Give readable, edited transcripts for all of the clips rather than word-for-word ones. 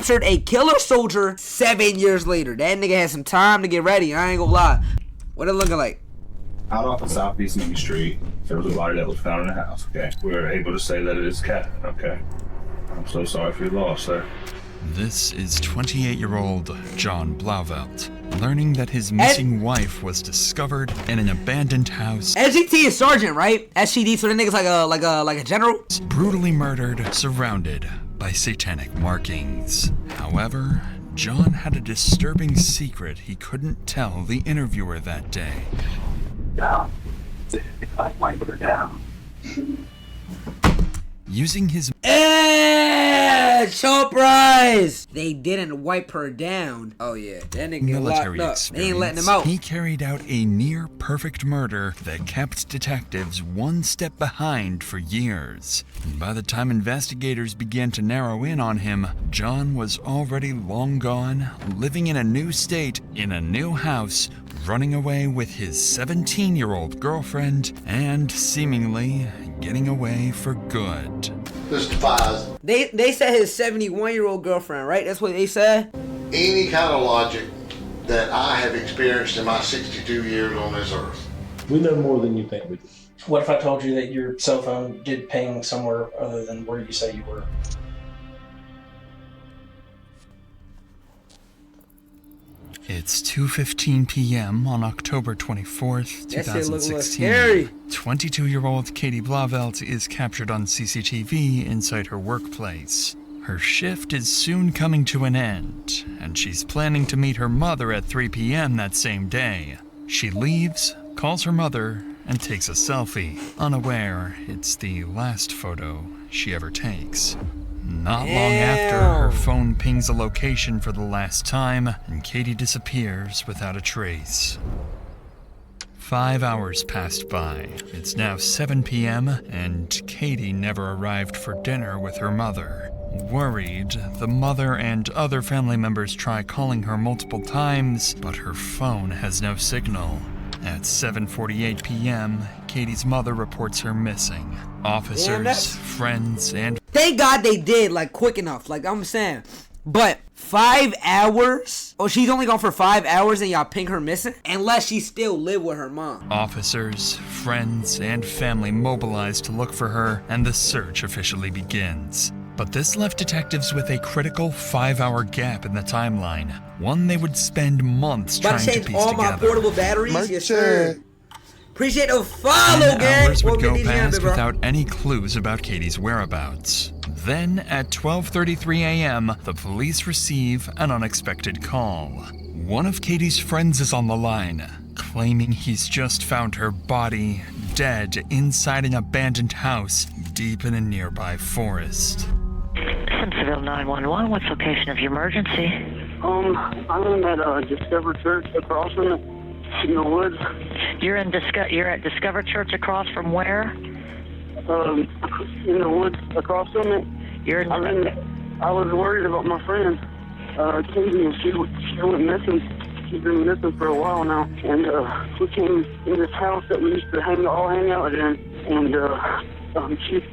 captured a killer soldier 7 years later. That nigga had some time to get ready. I ain't gonna lie. What it looking like? Out off of Southeast Main Street, there was a body that was found in the house, okay? We were able to say that it is Cat, okay? I'm so sorry for your loss, sir. This is 28-year-old John Blauvelt, learning that his missing wife was discovered in an abandoned house. SGT is sergeant, right? SGD, so the nigga's like a general? Brutally murdered, surrounded by satanic markings. However, John had a disturbing secret he couldn't tell the interviewer that day. Down. I wipe her down. Using his surprise! They didn't wipe her down. Oh yeah, that nigga military locked up. experience, They ain't letting him out. he carried out a near-perfect murder that kept detectives one step behind for years. And by the time investigators began to narrow in on him, John was already long gone, living in a new state, in a new house, running away with his 17-year-old girlfriend, and seemingly getting away for good. This defies They said his 71-year-old girlfriend, right? That's what they said? any kind of logic that I have experienced in my 62 years on this earth. We know more than you think we do. What if I told you that your cell phone did ping somewhere other than where you say you were? It's 2:15 p.m. on October 24th, That shit look a little 2016. scary. 22-year-old Katie Blauvelt is captured on CCTV inside her workplace. Her shift is soon coming to an end, and she's planning to meet her mother at 3 p.m. that same day. She leaves, calls her mother, and takes a selfie, unaware it's the last photo she ever takes. Not long after, her phone pings a location for the last time, and Katie disappears without a trace. 5 hours passed by. It's now 7 p.m., and Katie never arrived for dinner with her mother. Worried, the mother and other family members try calling her multiple times, but her phone has no signal. At 7:48 p.m., Katie's mother reports her missing. Officers, friends, and... Thank God they did, like, quick enough. Like, I'm saying. But 5 hours? Oh, she's only gone for 5 hours and y'all ping her missing? Unless she still live with her mom. Officers, friends, and family mobilize to look for her, and the search officially begins. But this left detectives with a critical 5-hour gap in the timeline, one they would spend months trying to piece all together. my portable batteries? Yes, sir. Appreciate the follow, gang. Hours would go past without any clues about Katie's whereabouts. Then, at 12:33 a.m., the police receive an unexpected call. One of Katie's friends is on the line, claiming he's just found her body, dead, inside an abandoned house deep in a nearby forest. Simpsonville 911, what's the location of your emergency? I'm in that Discover Church across from it, in the woods. You're at Discover Church across from where? In the woods across from it. I was worried about my friend, Katie, and she went missing. She's been missing for a while now, and we came in this house that we used to all hang out in, and she's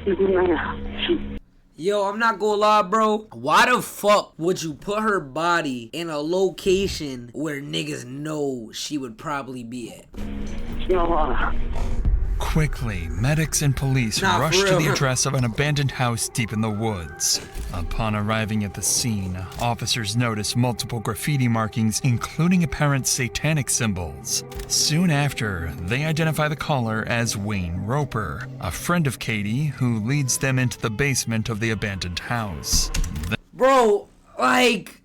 in there. Yo, I'm not gonna lie, bro. Why the fuck would you put her body in a location where niggas know she would probably be at? Quickly, medics and police rush to the address of an abandoned house deep in the woods. Upon arriving at the scene, officers notice multiple graffiti markings, including apparent satanic symbols. Soon after, they identify the caller as Wayne Roper, a friend of Katie who leads them into the basement of the abandoned house. Bro, like,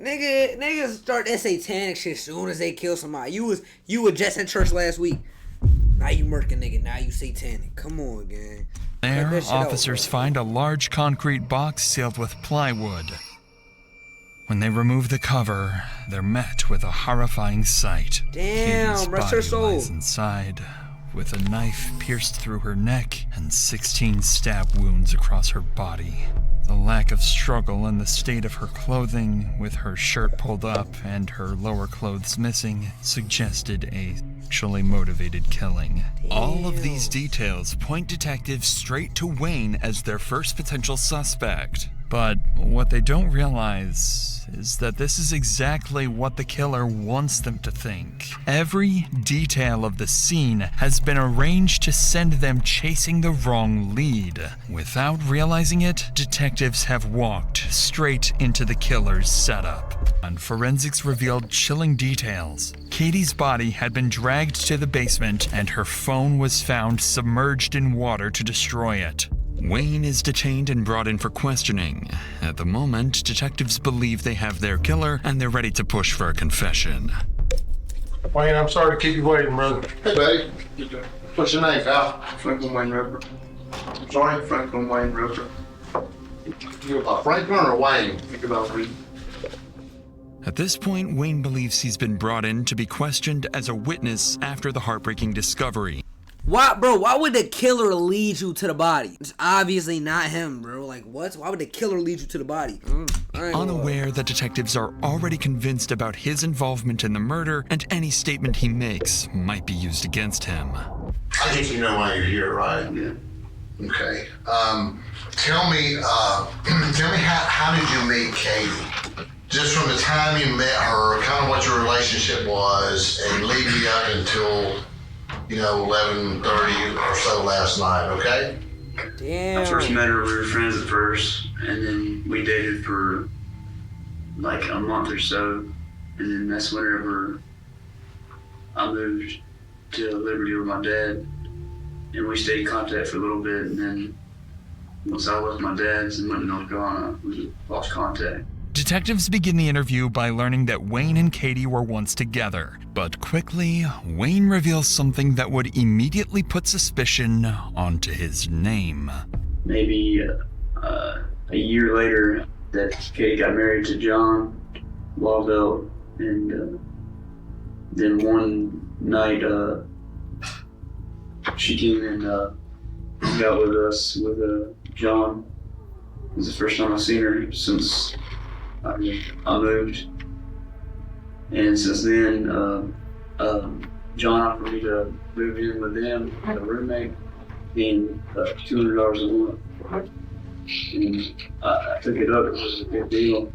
Niggas start that satanic shit soon as they kill somebody. You was just in church last week. Now you murking nigga. Now you satanic. Come on, gang. There, officers find a large concrete box sealed with plywood. When they remove the cover, they're met with a horrifying sight. Damn, rest her soul. Lies inside, with a knife pierced through her neck and 16 stab wounds across her body. The lack of struggle and the state of her clothing, with her shirt pulled up and her lower clothes missing, suggested a sexually motivated killing. All of these details point detectives straight to Wayne as their first potential suspect. But what they don't realize is that this is exactly what the killer wants them to think. Every detail of the scene has been arranged to send them chasing the wrong lead. Without realizing it, detectives have walked straight into the killer's setup. And forensics revealed chilling details. Katie's body had been dragged to the basement, and her phone was found submerged in water to destroy it. Wayne is detained and brought in for questioning. At the moment, detectives believe they have their killer, and they're ready to push for a confession. Wayne, I'm sorry to keep you waiting, brother. Hey, buddy. What's your name, pal? Franklin Wayne Roper. I'm sorry? Franklin Wayne Roper. Franklin or Wayne? Think about it. At this point, Wayne believes he's been brought in to be questioned as a witness after the heartbreaking discovery. Why, bro? Why would the killer lead you to the body? It's obviously not him, bro. Like, what? Why would the killer lead you to the body? Unaware that detectives are already convinced about his involvement in the murder, and any statement he makes might be used against him. I think you know why you're here, right? Yeah. Okay. Tell me how did you meet Katie? Just from the time you met her, kind of what your relationship was, and leading you up until 11:30 or so last night, okay? Damn. I first met her, we were friends at first, and then we dated for like a month or so, and then that's whenever I moved to Liberty with my dad, and we stayed in contact for a little bit, and then once I left my dad's and went to North Carolina, we lost contact. Detectives begin the interview by learning that Wayne and Katie were once together, but quickly, Wayne reveals something that would immediately put suspicion onto his name. Maybe a year later, that Katie got married to John Blauvelt, and then one night she came and hung out with us with John. It was the first time I've seen her since I moved, and since then, John offered me to move in with them, a roommate, being $200 a month. And I took it up. It was a big deal.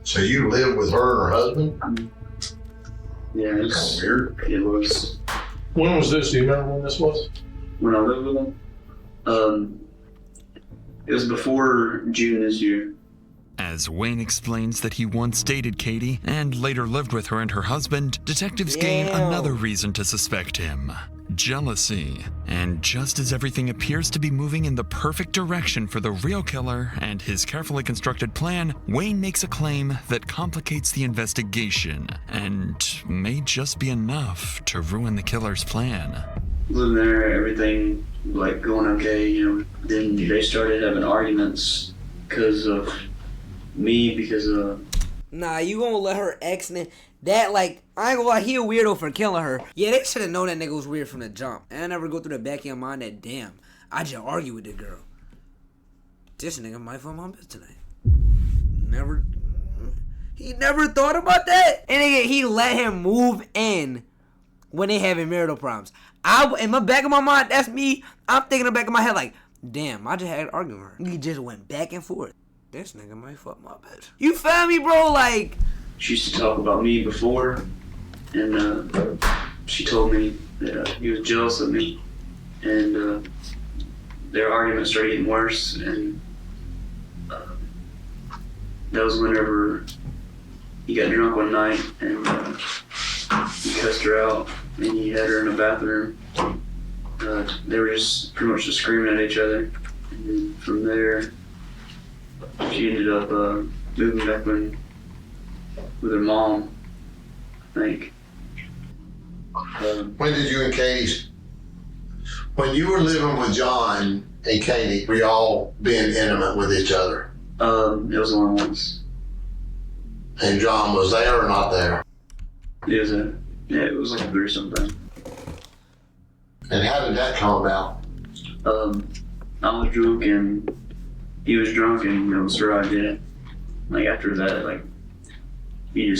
So you lived with her and her husband? Yeah, That's kind of weird. It was. When was this? Do you remember when this was? When I lived with them, it was before June this year. As Wayne explains that he once dated Katie and later lived with her and her husband, detectives gain another reason to suspect him: jealousy. And just as everything appears to be moving in the perfect direction for the real killer and his carefully constructed plan, Wayne makes a claim that complicates the investigation and may just be enough to ruin the killer's plan. Living there, everything like going okay, Then they started having arguments because of me, because Nah, you gonna let her ex that, like, I ain't gonna lie, he a weirdo for killing her. Yeah, they should've known that nigga was weird from the jump. And I never go through the back of your mind that, damn, I just argue with the girl. This nigga might fuck my bitch tonight. He never thought about that. And again, he let him move in when they having marital problems. In the back of my mind, that's me. I'm thinking in the back of my head like, damn, I just had an argument with her. We just went back and forth. This nigga might fuck my bitch. You feel me, bro? Like, she used to talk about me before, and she told me that he was jealous of me, and their arguments started getting worse, and that was whenever he got drunk one night, and he cussed her out, and he had her in the bathroom. They were just pretty much just screaming at each other, and then from there, she ended up moving back with her mom, I think. When did you and Katie, when you were living with John and Katie, were y'all being intimate with each other? It was only once. And John was there or not there? It was like a threesome thing. And how did that come about? I was drunk and he was drunk and it was her idea. Like after that, like he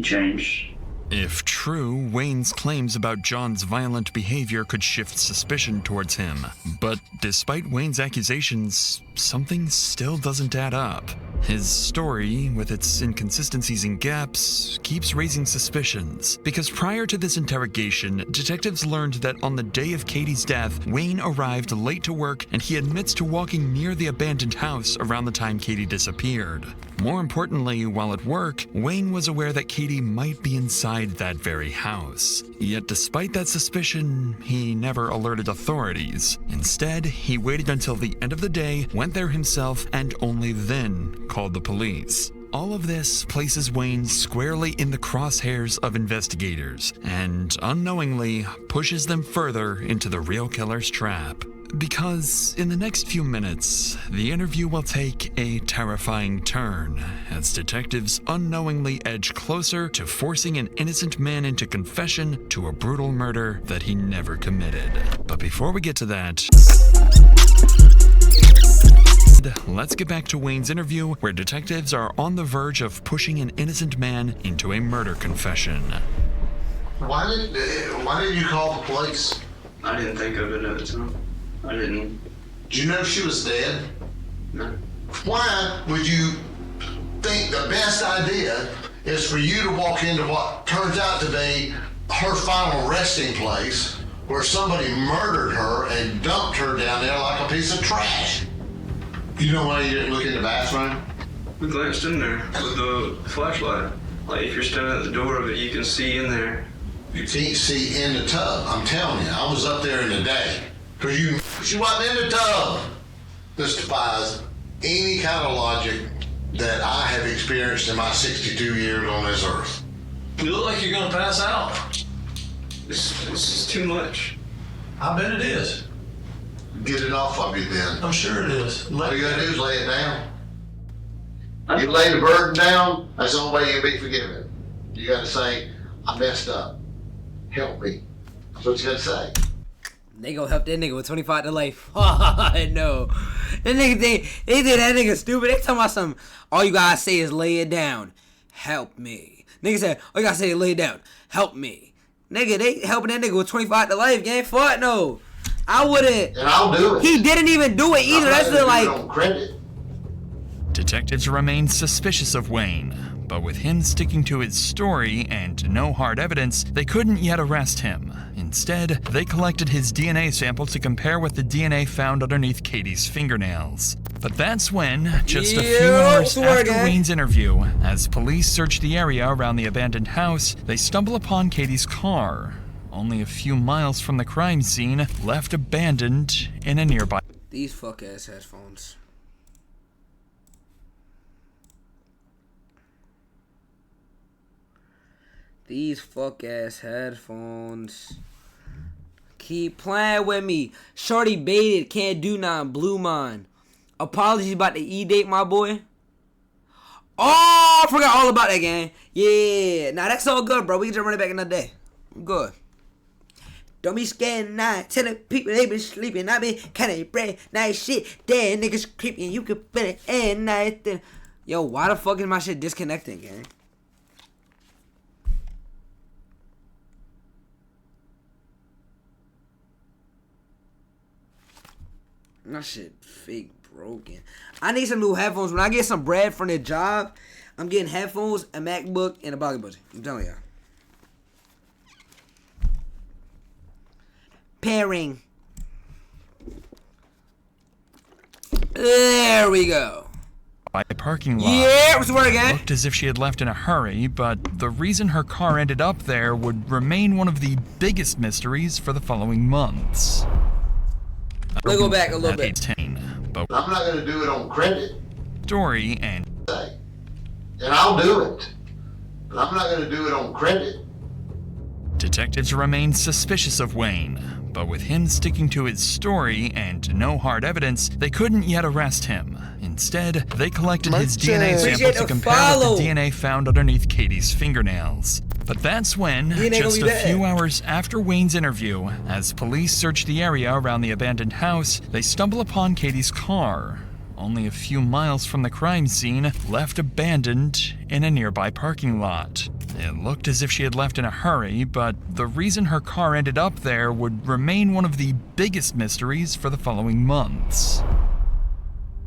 changed. If true, Wayne's claims about John's violent behavior could shift suspicion towards him. But despite Wayne's accusations, something still doesn't add up. His story, with its inconsistencies and gaps, keeps raising suspicions. Because prior to this interrogation, detectives learned that on the day of Katie's death, Wayne arrived late to work and he admits to walking near the abandoned house around the time Katie disappeared. More importantly, while at work, Wayne was aware that Katie might be inside that very house. Yet despite that suspicion, he never alerted authorities. Instead, he waited until the end of the day, went there himself, and only then called the police. All of this places Wayne squarely in the crosshairs of investigators, and unknowingly pushes them further into the real killer's trap. Because in the next few minutes, the interview will take a terrifying turn as detectives unknowingly edge closer to forcing an innocent man into confession to a brutal murder that he never committed. But before we get to that, let's get back to Wayne's interview, where detectives are on the verge of pushing an innocent man into a murder confession. Why didn't you call the police? I didn't think of it at the time. I didn't. Did you know she was dead? No. Why would you think the best idea is for you to walk into what turns out to be her final resting place, where somebody murdered her and dumped her down there like a piece of trash? You know why you didn't look in the bathroom? We glanced in there with the flashlight. Like if you're standing at the door of it, you can see in there. You can't see in the tub. I'm telling you, I was up there in the day. Because she wasn't in the tub. This defies any kind of logic that I have experienced in my 62 years on this earth. You look like you're gonna pass out. This is too much. I bet it is. Get it off of you then. I'm sure it is. All you gotta do is lay it down. You lay the burden down, that's the only way you'll be forgiven. You gotta say, I messed up. Help me. That's what you gotta say. They gonna help that nigga with 25 to life. No. That nigga think that nigga stupid. They talking about something. All you gotta say is lay it down. Help me. Nigga said, all you gotta say is lay it down. Help me. Nigga, they helping that nigga with 25 to life, gang. Fuck no. I wouldn't. And I'll do it. He didn't even do it either. That's the like. On credit. Detectives remain suspicious of Wayne, but with him sticking to his story and no hard evidence, they couldn't yet arrest him. Instead, they collected his DNA sample to compare with the DNA found underneath Katie's fingernails. But that's when, just a few hours after Wayne's interview, as police search the area around the abandoned house, they stumble upon Katie's car, only a few miles from the crime scene, left abandoned in a nearby. These fuck ass headphones. These fuck ass headphones. Keep playing with me. Shorty baited, can't do nothing, blew mine. Apologies about the E-date, my boy. Oh, I forgot all about that, gang. Yeah, nah, that's all good, bro. We can just run it back another day. I'm good. Don't be scared now. Tell the people they been sleeping. I been kinda brave. Nice shit. Damn, niggas creeping. You can feel it and night. Yo, why the fuck is my shit disconnecting, gang? My shit fake broken. I need some new headphones. When I get some bread from the job, I'm getting headphones, a MacBook, and a Buggy Buddy. I'm telling y'all. Pairing. There we go. By a parking lot. Yeah, what's the word again? Looked as if she had left in a hurry, but the reason her car ended up there would remain one of the biggest mysteries for the following months. Let's go back a little bit. 18, but I'm not gonna do it on credit. Story and I'll do it. But I'm not gonna do it on credit. detectives remain suspicious of Wayne, but with him sticking to his story and no hard evidence, they couldn't yet arrest him. Instead, they collected his DNA sample to compare with the DNA found underneath Katie's fingernails. But that's when, just a few hours after Wayne's interview, as police search the area around the abandoned house, they stumble upon Katie's car, only a few miles from the crime scene, left abandoned in a nearby parking lot. It looked as if she had left in a hurry, but the reason her car ended up there would remain one of the biggest mysteries for the following months.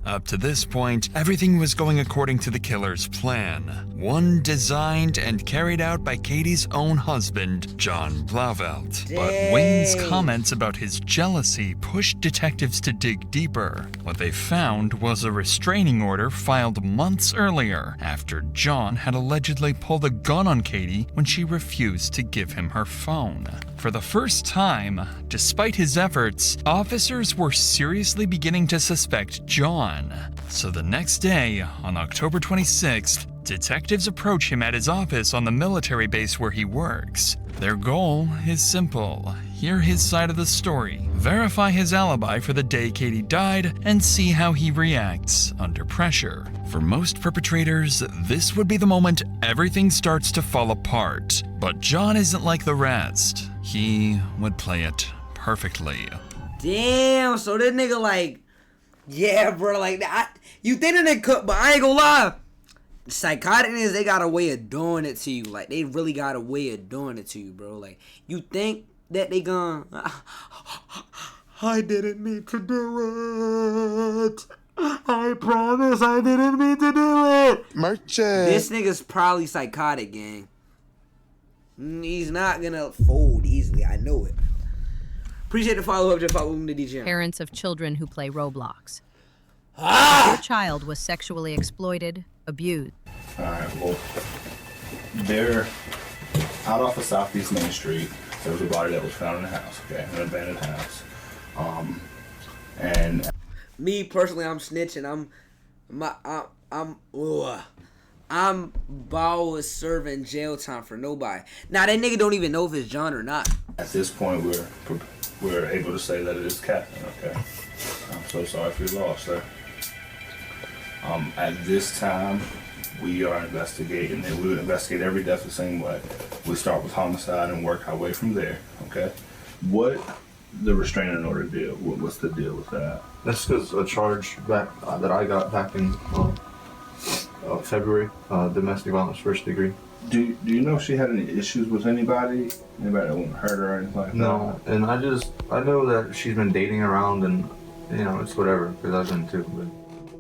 Up to this point, everything was going according to the killer's plan, one designed and carried out by Katie's own husband, John Blauvelt. But Wayne's comments about his jealousy pushed detectives to dig deeper. What they found was a restraining order filed months earlier, after John had allegedly pulled a gun on Katie when she refused to give him her phone. For the first time, despite his efforts, officers were seriously beginning to suspect John. So the next day, on October 26th, detectives approach him at his office on the military base where he works. Their goal is simple: hear his side of the story, verify his alibi for the day Katie died, and see how he reacts under pressure. For most perpetrators, this would be the moment everything starts to fall apart. But John isn't like the rest. He would play it perfectly. Damn, so this nigga like, yeah, bro, like that. You think that they could, but I ain't gonna lie. Psychotic niggas, they got a way of doing it to you. Like, they really got a way of doing it to you, bro. Like, you think that they gonna, I didn't mean to do it. I promise I didn't mean to do it. Merchant. This nigga's probably psychotic, gang. He's not gonna fold easily. I know it. Appreciate the follow-up. Just follow him to DJ. Parents of children who play Roblox. Your child was sexually exploited, abused. Alright, well, they're out off of Southeast Main Street. There was a body that was found in a house, okay, an abandoned house. And me personally, I'm snitching. I'm about serving jail time for nobody. Now that nigga don't even know if it's John or not. at this point, we're able to say that it is Captain, okay? I'm so sorry for your loss, sir. At this time, we are investigating, and we would investigate every death the same way. We start with homicide and work our way from there, okay? What the restraining order deal? What's the deal with that? That's because a charge back that I got back in February, domestic violence first degree. Do you know if she had any issues with anybody? Anybody that wouldn't hurt her or anything like that? No, and I know that she's been dating around, and you know, it's whatever, because I've been too. But.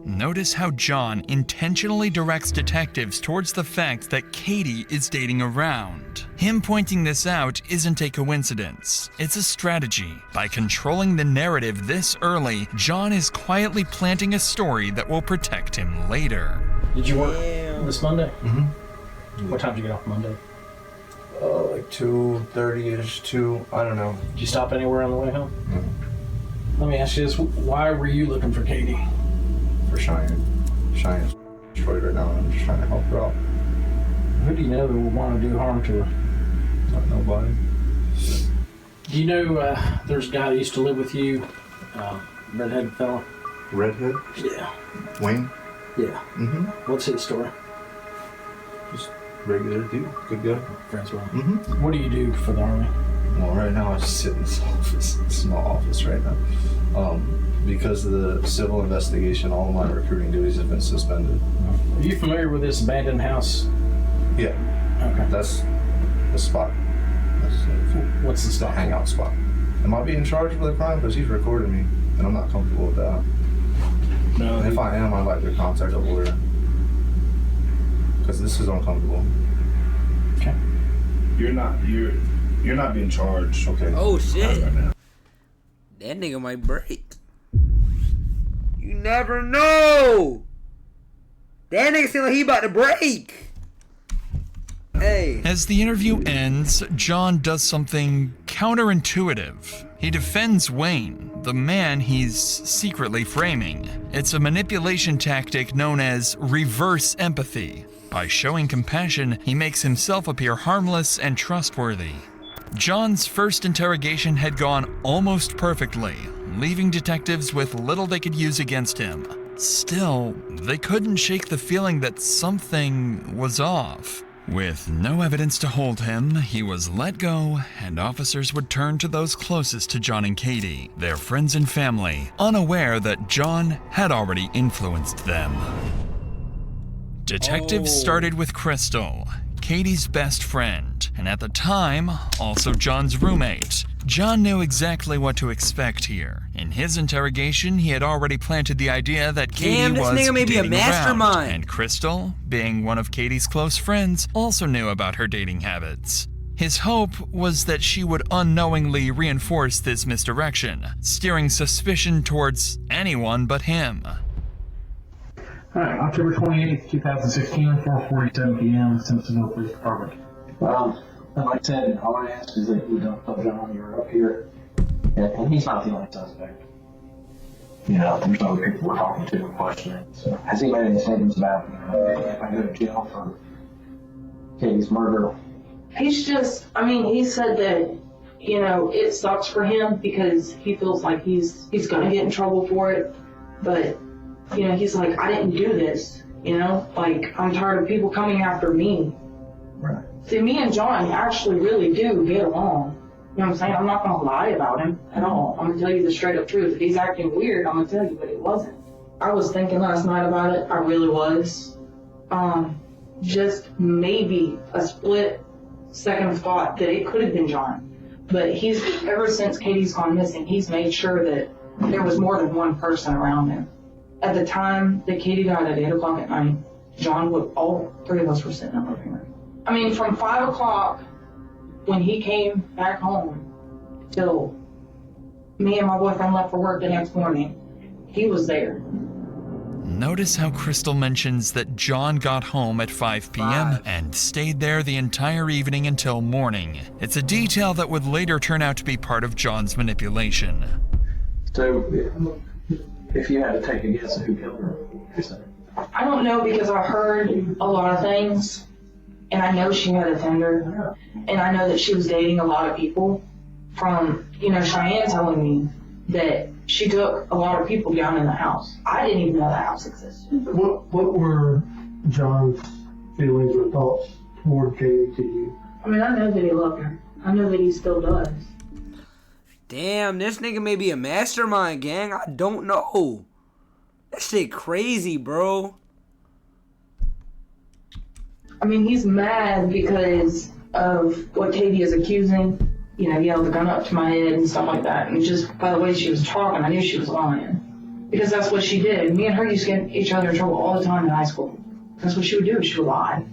Notice how John intentionally directs detectives towards the fact that Katie is dating around. Him pointing this out isn't a coincidence. It's a strategy. By controlling the narrative this early, John is quietly planting a story that will protect him later. Did you work this Monday? Mm-hmm. What time did you get off Monday? Like 2:30ish, 2, I don't know. Did you stop anywhere on the way home? No. Let me ask you this, why were you looking for Katie? For Cheyenne. Cheyenne's destroyed right now, and I'm just trying to help her out. Who do you know that would want to do harm to her? Not nobody. Do you know there's a guy that used to live with you, redhead fella? Redhead? Yeah. Wayne? Yeah. Mm-hmm. What's his story? Just regular dude, good guy. Friends with him. Mm-hmm. What do you do for the Army? Well, right now I just sit in this office, small office right now. Because of the civil investigation, all of my recruiting duties have been suspended. Are you familiar with this abandoned house? Yeah. Okay. That's the spot. That's what's the spot? The hangout spot. Am I being charged with a crime? Because he's recording me, and I'm not comfortable with that. No. And if I am, I'd like to contact a lawyer. Because this is uncomfortable. Okay. You're not being charged. Okay. Oh shit. Right now. That nigga might break. You never know. That nigga seem like he about to break. Hey. As the interview ends, John does something counterintuitive. He defends Wayne, the man he's secretly framing. It's a manipulation tactic known as reverse empathy. By showing compassion, he makes himself appear harmless and trustworthy. John's first interrogation had gone almost perfectly, leaving detectives with little they could use against him. Still, they couldn't shake the feeling that something was off. With no evidence to hold him, he was let go, and officers would turn to those closest to John and Katie, their friends and family, unaware that John had already influenced them. Detectives started with Crystal, Katie's best friend, and at the time, also John's roommate. John knew exactly what to expect here. In his interrogation, he had already planted the idea that Katie was nigga may be a dating mastermind. around, and Crystal, being one of Katie's close friends, also knew about her dating habits. His hope was that she would unknowingly reinforce this misdirection, steering suspicion towards anyone but him. Alright, October 28th, 2016, 4:47 p.m., Simpsonville Police Department. And like I said, all I ask is that you don't tell John you're up here. And he's not the only suspect. You know, there's other people we're talking to and questioning. So, has he made any statements about, if I go to jail for Katie's murder? He's just, I mean, he said that, it sucks for him because he feels like he's gonna get in trouble for it. But, he's like, I didn't do this, Like, I'm tired of people coming after me. Right. See, me and John actually really do get along. You know what I'm saying? I'm not going to lie about him at all. I'm going to tell you the straight up truth. If he's acting weird, I'm going to tell you, but it wasn't. I was thinking last night about it. I really was. Just maybe a split second thought that it could have been John. But ever since Katie's gone missing, he's made sure that there was more than one person around him. At the time that Katie died at 8 o'clock at night, all three of us were sitting in the living room. I mean, from 5 o'clock when he came back home till me and my boyfriend left for work the next morning, he was there. Notice how Crystal mentions that John got home at 5 p.m. and stayed there the entire evening until morning. It's a detail that would later turn out to be part of John's manipulation. So, if you had to take a guess at who killed her, I don't know because I heard a lot of things. And I know she had a tender, and I know that she was dating a lot of people from, Cheyenne telling me that she took a lot of people down in the house. I didn't even know the house existed. What were John's feelings or thoughts toward Katie to you? I mean, I know that he loved her. I know that he still does. Damn, this nigga may be a mastermind, gang. I don't know. That shit crazy, bro. I mean, he's mad because of what Katie is accusing. He held the gun up to my head and stuff like that. And just by the way she was talking, I knew she was lying. Because that's what she did. Me and her used to get each other in trouble all the time in high school. That's what she would do. She would lie,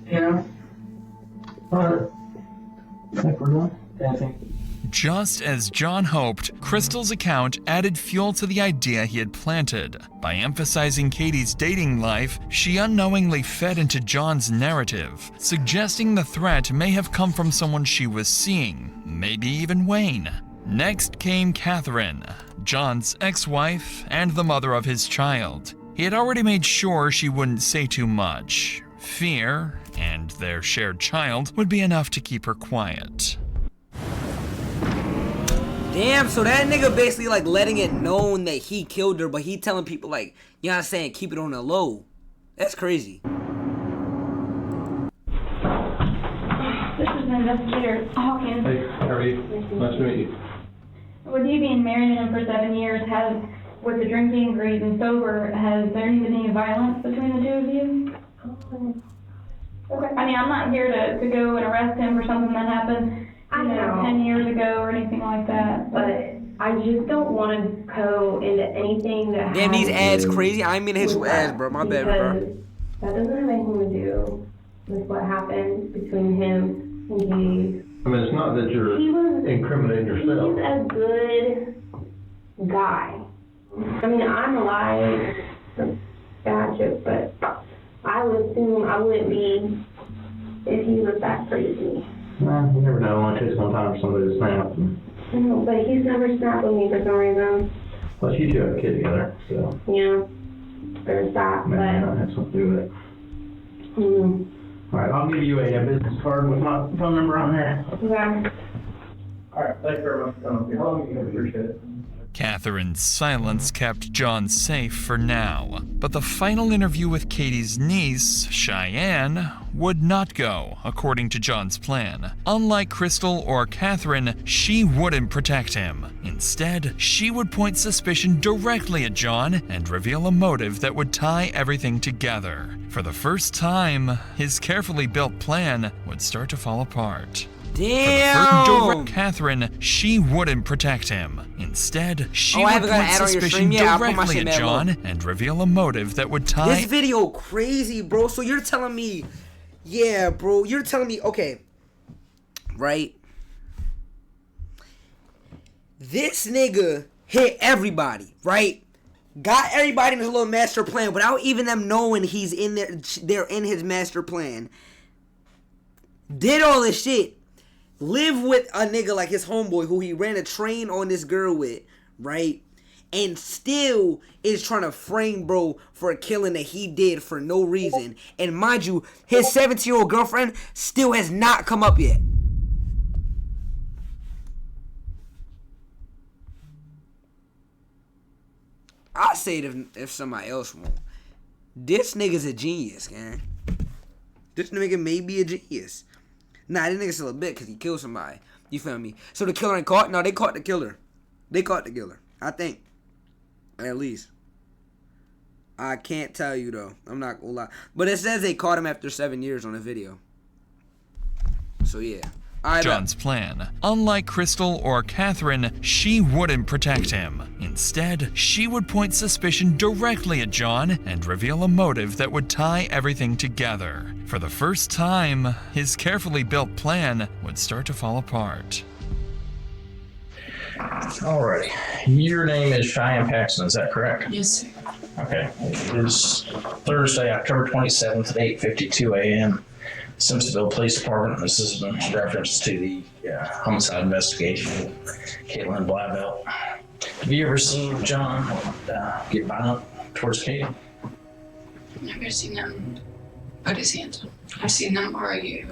Alright. I think we're done. Anything? Just as John hoped, Crystal's account added fuel to the idea he had planted. By emphasizing Katie's dating life, she unknowingly fed into John's narrative, suggesting the threat may have come from someone she was seeing, maybe even Wayne. Next came Catherine, John's ex-wife and the mother of his child. He had already made sure she wouldn't say too much. Fear, and their shared child, would be enough to keep her quiet. Damn, so that nigga basically like letting it known that he killed her, but he telling people like, you know what I'm saying, keep it on the low. That's crazy. This is Investigator Hawkins. Hey, how are you? Nice to meet you. With you being married to him for 7 years, with the drinking, greed, and sober, has there been any violence between the two of you? Okay. I mean, I'm not here to go and arrest him for something that happened 10 years ago or anything like that. But I just don't want to go into anything that Damn, these ads crazy. I ain't mean to hit your ass, bro. My bad, bro. That doesn't have anything to do with what happened between him and Katie. I mean, it's not that you're incriminating yourself. He's a good guy. I mean, I'm alive. Gotcha, but I would assume I wouldn't be if he was that crazy. Well, you never know. It only takes one time for somebody to snap. I know, but he's never snapped with me for some reason. Plus, you two have a kid together, so. Yeah, there's that, Maybe but. that has something to do with it. Mm-hmm. All right, I'll give you a business card with my phone number on there. Okay. All right, thank you very much for coming up here. I appreciate it. Catherine's silence kept John safe for now, but the final interview with Katie's niece, Cheyenne, would not go according to John's plan. Unlike Crystal or Catherine, she wouldn't protect him. Instead, she would point suspicion directly at John and reveal a motive that would tie everything together. For the first time, his carefully built plan would start to fall apart. Damn! Catherine, she wouldn't protect him. Instead, she I would haven't got an point ad on your suspicion stream yet. I'll put my directly shit at mad low. John and reveal a motive that would tie. This video crazy, bro. So you're telling me, yeah, bro. You're telling me, okay, right? This nigga hit everybody, right? Got everybody in his little master plan without even them knowing he's in there. They're in his master plan. Did all this shit. Live with a nigga like his homeboy who he ran a train on this girl with, right? And still is trying to frame bro for a killing that he did for no reason. And mind you, his 17-year-old girlfriend still has not come up yet. I say it if somebody else won't. This nigga's a genius, man. This nigga may be a genius. Nah, this nigga still a bit because he killed somebody. You feel me? So the killer ain't caught? No, they caught the killer. They caught the killer. I think. At least. I can't tell you, though. I'm not gonna lie. But it says they caught him after 7 years on the video. So, yeah. John's plan. Unlike Crystal or Catherine, she wouldn't protect him. Instead, she would point suspicion directly at John and reveal a motive that would tie everything together. For the first time, his carefully built plan would start to fall apart. Alrighty. Your name is Cheyenne Paxton, is that correct? Yes, sir. Okay. It is Thursday, October 27th at 8:52 a.m. Simpsonville Police Department. This is in reference to the homicide investigation of Caitlin Blauvelt. Have you ever seen John get violent towards Katie? I've never seen him put his hands on. I've seen him argue.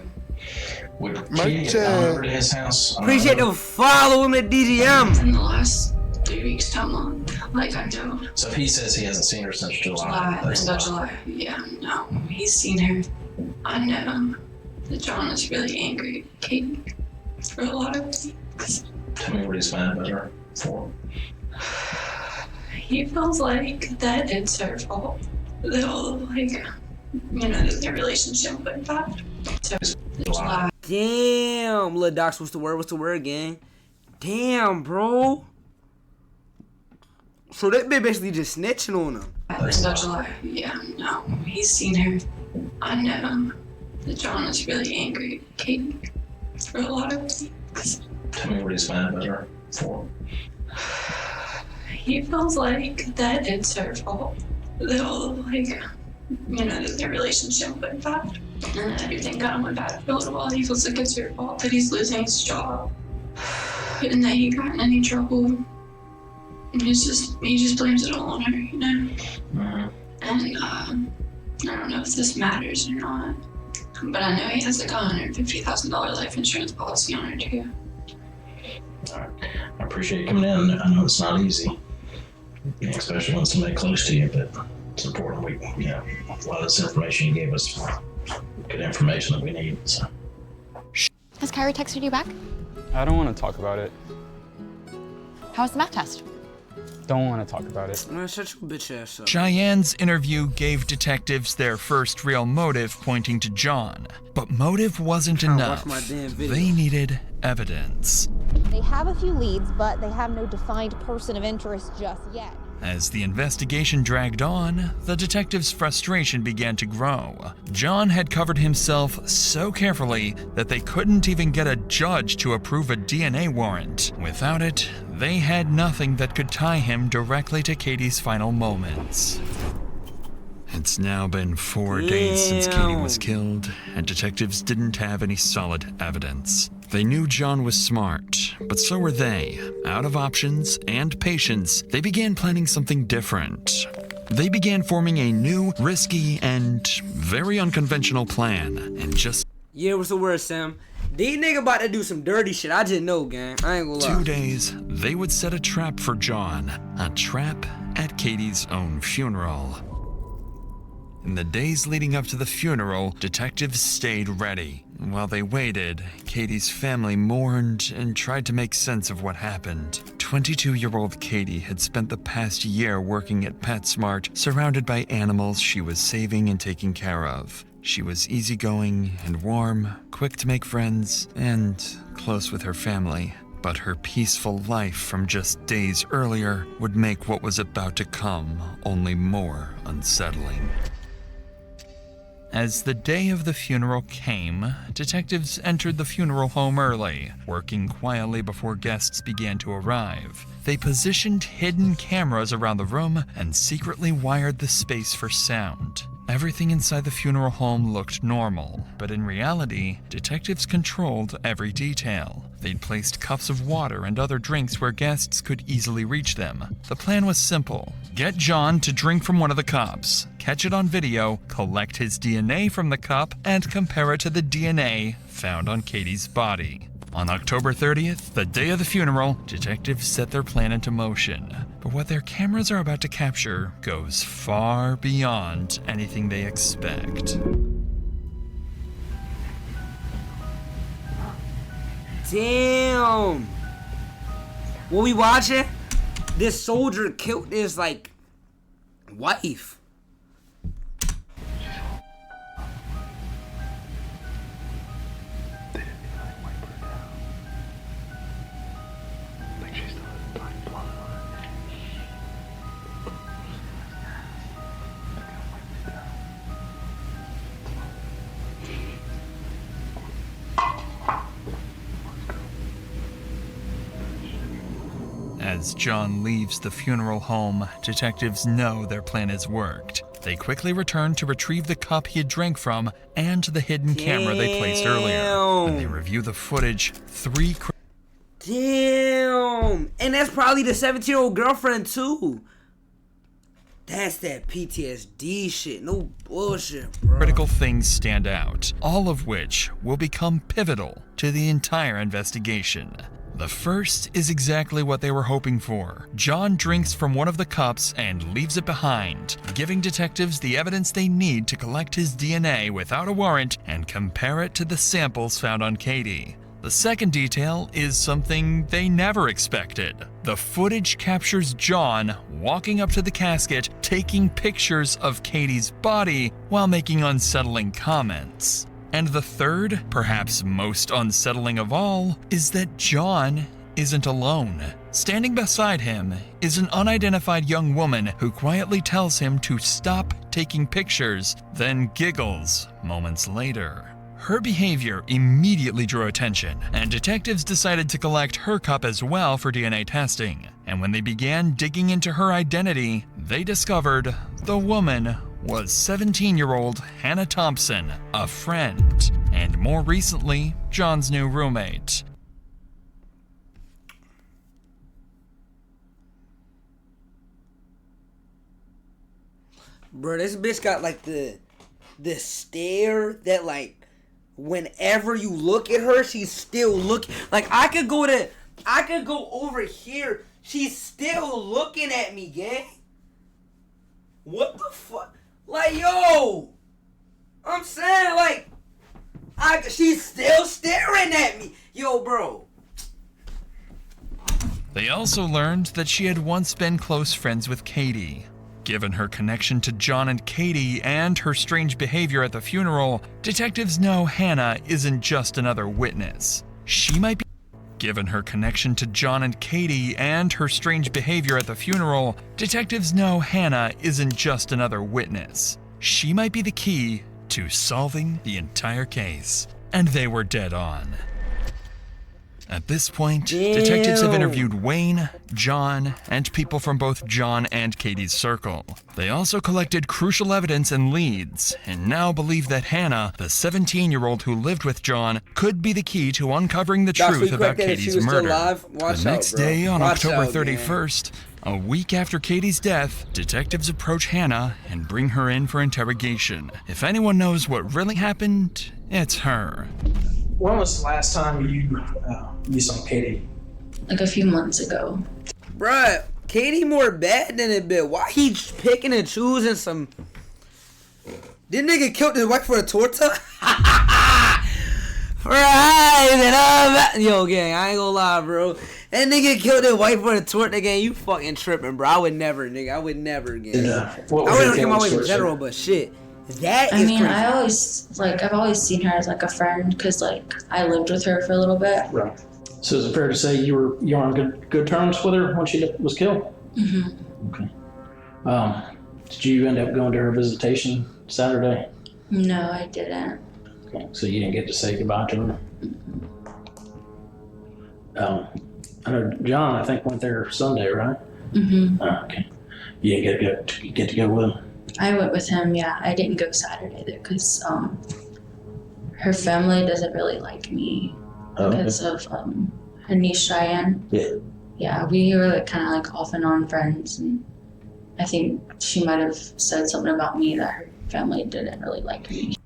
Would Katie have gone over to his house? Appreciate the follow him at DGM. In the last 3 weeks to a month, like I know. So if he says he hasn't seen her since July. July. Yeah, no. He's seen her. I know that John is really angry at Katie for a lot of things. Tell me what he's mad about her for. He feels like that it's her fault. That all, like, that their relationship went bad. So, July. Damn, Lil Docs, what's the word, gang? Damn, bro. So that bitch basically just snitching on him. July. Yeah, no. He's seen her. I know that John is really angry at Katie for a lot of things. Tell me what he's mad about her for. He feels like that it's her fault. That all, like, that their relationship went bad. And everything kind of went bad for a little while. He feels like it's her fault that he's losing his job. And that he got in any trouble. And he just blames it all on her, Mm-hmm. And, I don't know if this matters or not, but I know he has like a $150,000 life insurance policy on her too. Alright. I appreciate you coming in. I know it's not easy, especially when somebody close to you, but it's important. A lot of this information you gave us, good information that we need. So. Has Kyrie texted you back? I don't want to talk about it. How was the math test? Don't want to talk about it. Man, shut your bitch ass up. Cheyenne's interview gave detectives their first real motive pointing to John. But motive wasn't enough. They needed evidence. They have a few leads, but they have no defined person of interest just yet. As the investigation dragged on, the detectives' frustration began to grow. John had covered himself so carefully that they couldn't even get a judge to approve a DNA warrant. Without it, they had nothing that could tie him directly to Katie's final moments. It's now been 4 days since Katie was killed, and detectives didn't have any solid evidence. They knew John was smart, but so were they. Out of options and patience, they began planning something different. They began forming a new, risky, and very unconventional plan, and just... Yeah, what's the word, Sam? These niggas about to do some dirty shit. I just know, gang. I ain't gonna lie. 2 days, they would set a trap for John. A trap at Katie's own funeral. In the days leading up to the funeral, detectives stayed ready. While they waited, Katie's family mourned and tried to make sense of what happened. 22-year-old Katie had spent the past year working at PetSmart, surrounded by animals she was saving and taking care of. She was easygoing and warm, quick to make friends, and close with her family. But her peaceful life from just days earlier would make what was about to come only more unsettling. As the day of the funeral came, detectives entered the funeral home early, working quietly before guests began to arrive. They positioned hidden cameras around the room and secretly wired the space for sound. Everything inside the funeral home looked normal, but in reality, detectives controlled every detail. They'd placed cups of water and other drinks where guests could easily reach them. The plan was simple. Get John to drink from one of the cups, catch it on video, collect his DNA from the cup, and compare it to the DNA found on Katie's body. On October 30th, the day of the funeral, detectives set their plan into motion. But what their cameras are about to capture goes far beyond anything they expect. Damn. What we watching? This soldier killed his, like, wife. As John leaves the funeral home, detectives know their plan has worked. They quickly return to retrieve the cup he had drank from and the hidden camera they placed earlier. When they review the footage, Damn! And that's probably the 17-year-old girlfriend, too. That's that PTSD shit. No bullshit, bro. critical things stand out, all of which will become pivotal to the entire investigation. The first is exactly what they were hoping for. John drinks from one of the cups and leaves it behind, giving detectives the evidence they need to collect his DNA without a warrant and compare it to the samples found on Katie. The second detail is something they never expected. The footage captures John walking up to the casket, taking pictures of Katie's body while making unsettling comments. And the third, perhaps most unsettling of all, is that John isn't alone. Standing beside him is an unidentified young woman who quietly tells him to stop taking pictures, then giggles moments later. Her behavior immediately drew attention, and detectives decided to collect her cup as well for DNA testing. And when they began digging into her identity, they discovered the woman was 17-year-old Hannah Thompson, a friend, and more recently, John's new roommate. Bro, this bitch got like the stare that like whenever you look at her, she's still looking. Like I could go over here, she's still looking at me, gang. What the fuck? Like, yo, I'm saying, like, she's still staring at me. Yo, bro. They also learned that she had once been close friends with Katie. Given her connection to John and Katie and her strange behavior at the funeral, detectives know Hannah isn't just another witness. Given her connection to John and Katie and her strange behavior at the funeral, detectives know Hannah isn't just another witness. She might be the key to solving the entire case. And they were dead on. At this point, detectives have interviewed Wayne, John, and people from both John and Katie's circle. They also collected crucial evidence and leads, and now believe that Hannah, the 17-year-old who lived with John, could be the key to uncovering the truth about Katie's murder. The next day, on October 31st, a week after Katie's death, detectives approach Hannah and bring her in for interrogation. If anyone knows what really happened, it's her. When was the last time you saw Katie? Like a few months ago. Bruh, Katie more bad than a bit. Why he picking and choosing some... This nigga killed his wife for a torta? Right, yo, gang, I ain't gonna lie, bro. That nigga killed his wife for a torta, gang. You fucking tripping, bro. I would never, nigga. I would never, gang. I wouldn't kill my wife in general, but shit. That is crazy. I've always seen her as like a friend because like I lived with her for a little bit. Right. So is it fair to say you were on good terms with her when she was killed? Mm-hmm. Okay. Did you end up going to her visitation Saturday? No, I didn't. Okay. So you didn't get to say goodbye to her? I know John, I think, went there Sunday, right? Mm-hmm. Okay. You didn't get to go with him? I went with him, yeah. I didn't go Saturday though because her family doesn't really like me because of her niece Cheyenne. Yeah. Yeah, we were like kind of like off and on friends, and I think she might have said something about me that her family didn't really like me.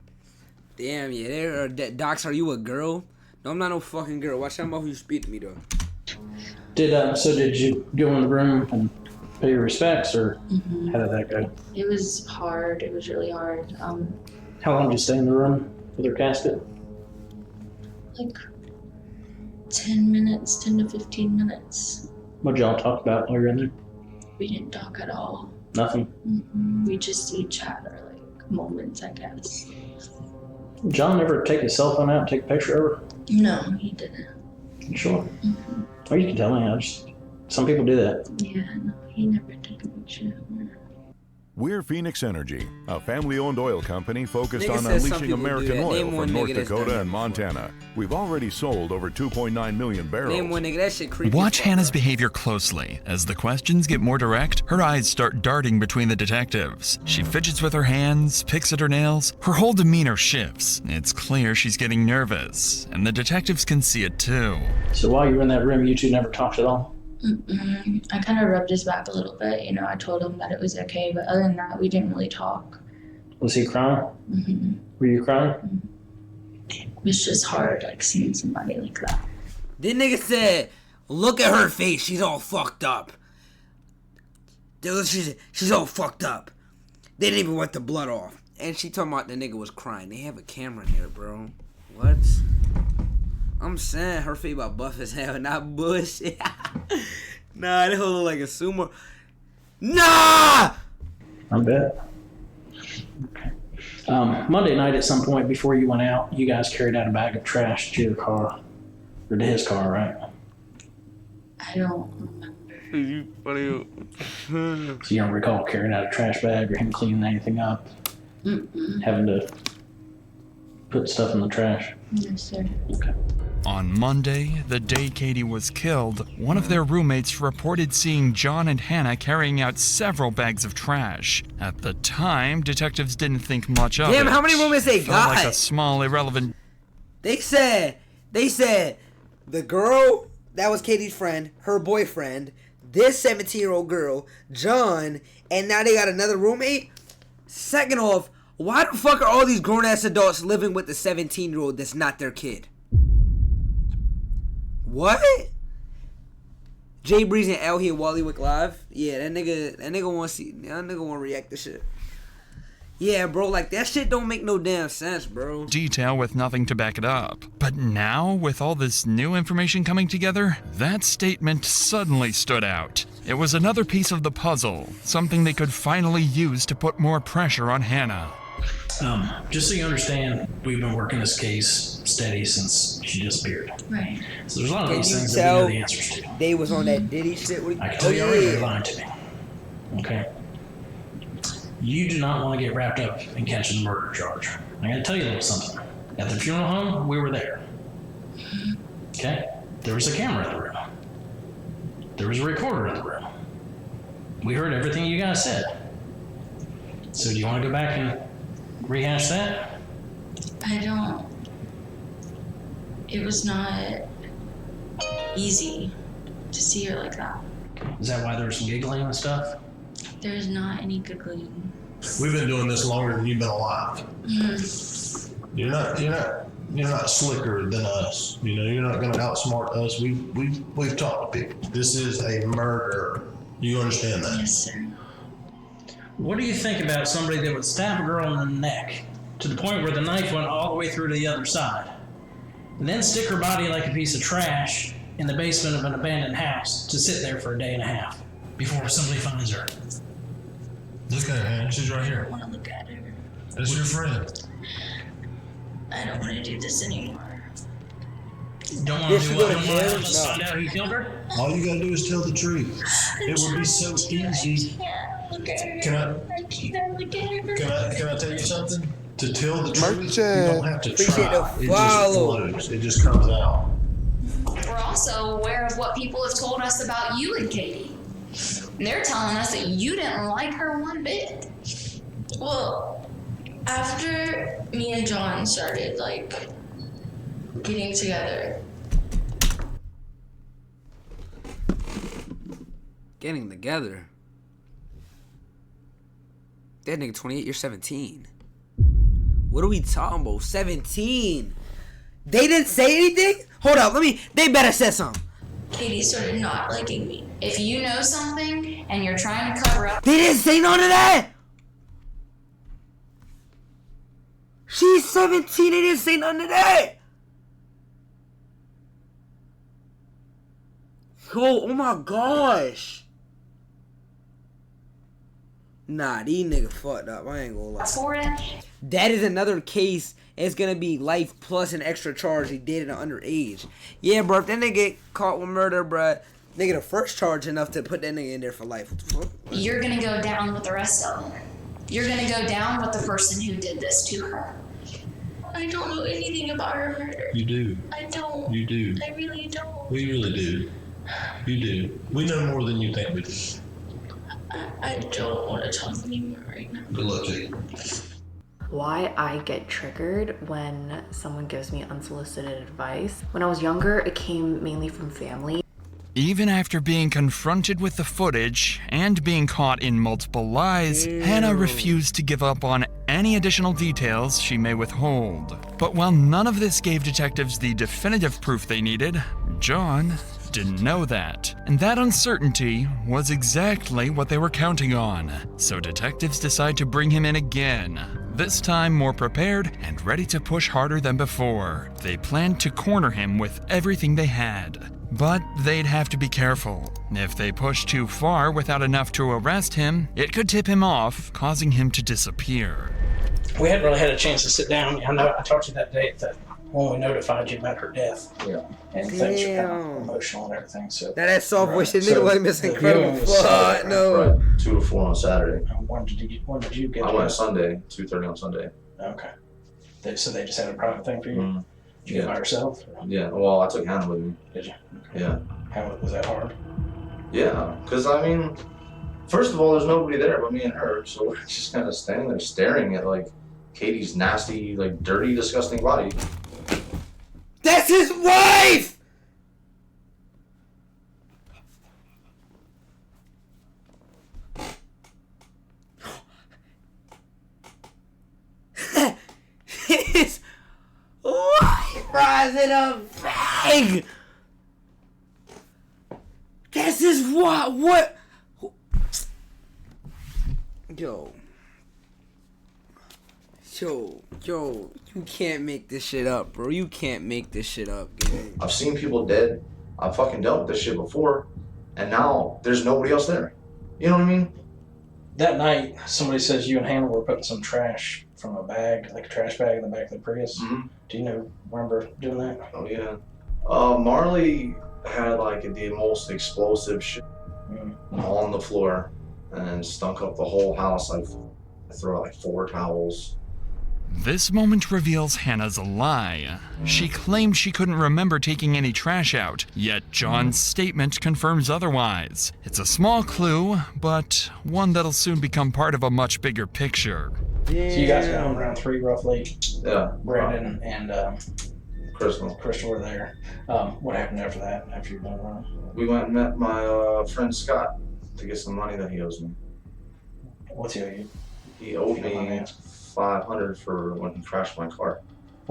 Damn, yeah. Docs, are you a girl? No, I'm not no fucking girl. Watch out about who you speak to me, though. Did you go in the room and pay your respects, or how did that go? It was hard. It was really hard. How long did you stay in the room with her casket? Like 10 to 15 minutes. What did y'all talk about while you were in there? We didn't talk at all. Nothing? We chat or like moments, I guess. John never take his cell phone out and take a picture of her? No, he didn't. You sure? Or you can tell me. Some people do that. Yeah, no, he never took a picture of her. We're Phoenix Energy, a family-owned oil company focused Nigga on says some unleashing people do American that. oil Name one from North nigga that's done Dakota that and Montana. We've already sold over 2.9 million barrels. Name one nigga, that shit creepy. Watch Hannah's behavior closely. As the questions get more direct, her eyes start darting between the detectives. She fidgets with her hands, picks at her nails. Her whole demeanor shifts. It's clear she's getting nervous, and the detectives can see it too. So while you were in that room, you two never talked at all? I kind of rubbed his back a little bit. You know, I told him that it was okay, but other than that, we didn't really talk. Was he crying? Were you crying? It was just hard, like, seeing somebody like that. This nigga said, look at her face, she's all fucked up. Dude, she's all fucked up. They didn't even wipe the blood off. And she talking about the nigga was crying. They have a camera in here, bro. What? I'm saying her face about buff as hell, not bullshit. Nah, that hoe look like a sumo. Nah! I bet. Okay. Monday night at some point before you went out, you guys carried out a bag of trash to your car. Or to his car, right? I don't remember. So you don't recall carrying out a trash bag or him cleaning anything up? Having to put stuff in the trash? Yes, sir. Okay. On Monday, the day Katie was killed, one of their roommates reported seeing John and Hannah carrying out several bags of trash. At the time, detectives didn't think much of it. Damn, how many roommates they Felt got? like a small, irrelevant... They said the girl that was Katie's friend, her boyfriend, this 17-year-old girl, John, and now they got another roommate? Second off, why the fuck are all these grown-ass adults living with the 17-year-old that's not their kid? What? Jay Breeze and Al here, Wallywick Live. Yeah, that nigga wanna react to shit. Yeah, bro, like that shit don't make no damn sense, bro. Detail with nothing to back it up. But now, with all this new information coming together, that statement suddenly stood out. It was another piece of the puzzle, something they could finally use to put more pressure on Hannah. Just so you understand, we've been working this case steady since she disappeared. Right. So there's a lot of Can these you things that we know tell the answers to. they was on that Diddy shit? I can tell you already, you're lying to me. Okay? You do not want to get wrapped up in catching a murder charge. I gotta tell you a little something. At the funeral home, we were there. Okay? There was a camera in the room. There was a recorder in the room. We heard everything you guys said. So do you want to go back and rehash that? It was not easy to see her like that. Is that why there was some giggling and stuff? There's not any giggling. We've been doing this longer than you've been alive. You're not slicker than us. You know, you're not going to outsmart us. We've talked to people. This is a murder. You understand that? Yes, sir. What do you think about somebody that would stab a girl in the neck to the point where the knife went all the way through to the other side, and then stick her body like a piece of trash in the basement of an abandoned house to sit there for a day and a half before somebody finds her? Look at her, man. She's right here. I want to look at her. That's your friend. I don't want to do this anymore. Don't want to do what? Don't want to help us find out who killed her? All you gotta do is tell the truth. It would be so easy. Can I tell you something? To tell the truth, you don't have to try. It just flows. It just comes out. We're also aware of what people have told us about you and Katie. And they're telling us that you didn't like her one bit. Well, after me and John started, like, getting together. Getting together? That nigga 28, you're 17. What are we talking about? 17? They didn't say anything? Hold up, they better say something. Katie started not liking me. If you know something and you're trying to cover up... They didn't say none of that! She's 17, they didn't say none of that! Yo, oh my gosh. Nah, these niggas fucked up. I ain't gonna lie. That is another case. It's gonna be life plus an extra charge. He did it at underage. Yeah, bro. If that nigga get caught with murder, bro, nigga, the first charge enough to put that nigga in there for life. What the fuck? You're gonna go down with the rest of them. You're gonna go down with the person who did this to her. I don't know anything about her murder. You do. I don't. You do. I really don't. We really do. You do. We know more than you think we do. I don't want to talk anymore right now. Good luck to you. Why I get triggered when someone gives me unsolicited advice. When I was younger, it came mainly from family. Even after being confronted with the footage and being caught in multiple lies, Hannah refused to give up on any additional details she may withhold. But while none of this gave detectives the definitive proof they needed, John didn't know that. And that uncertainty was exactly what they were counting on. So detectives decide to bring him in again. This time more prepared and ready to push harder than before. They planned to corner him with everything they had. But they'd have to be careful. If they pushed too far without enough to arrest him, it could tip him off, causing him to disappear. We hadn't really had a chance to sit down. I know I talked to you that day when we notified you about her death. Yeah. And things were kind of emotional and everything. So now that soft voice shit, nigga, like Miss Incredible. Fuck, no. Right. 2 to 4 on Saturday. When did you get I there? went Sunday, 2:30 on Sunday. Okay. So they just had a private thing for you? Did you go by yourself? Or? Yeah, well, I took Hannah with me. Did you? Okay. Yeah. How was that hard? Yeah, because I mean, first of all, there's nobody there but me and her, so we're just kind of standing there staring at like Katie's nasty, like dirty, disgusting body. That's his wife! His wife fries in a bag! That's his wife! What? Yo, you can't make this shit up, bro. You can't make this shit up, gang. I've seen people dead. I've fucking dealt with this shit before, and now there's nobody else there. You know what I mean? That night, somebody says you and Hannah were putting some trash from a bag, like a trash bag in the back of the Prius. Mm-hmm. Do you remember doing that? Oh, yeah. Marley had like the most explosive shit on the floor and stunk up the whole house. I threw out like 4 towels. This moment reveals Hannah's lie. She claimed she couldn't remember taking any trash out, yet John's statement confirms otherwise. It's a small clue, but one that'll soon become part of a much bigger picture. So you guys got home around 3 roughly. Yeah. Brandon and Crystal were there. What happened after that, after you've been around? We went and met my friend Scott to get some money that he owes me. What's he owe you? He owed me $500 for when he crashed my car.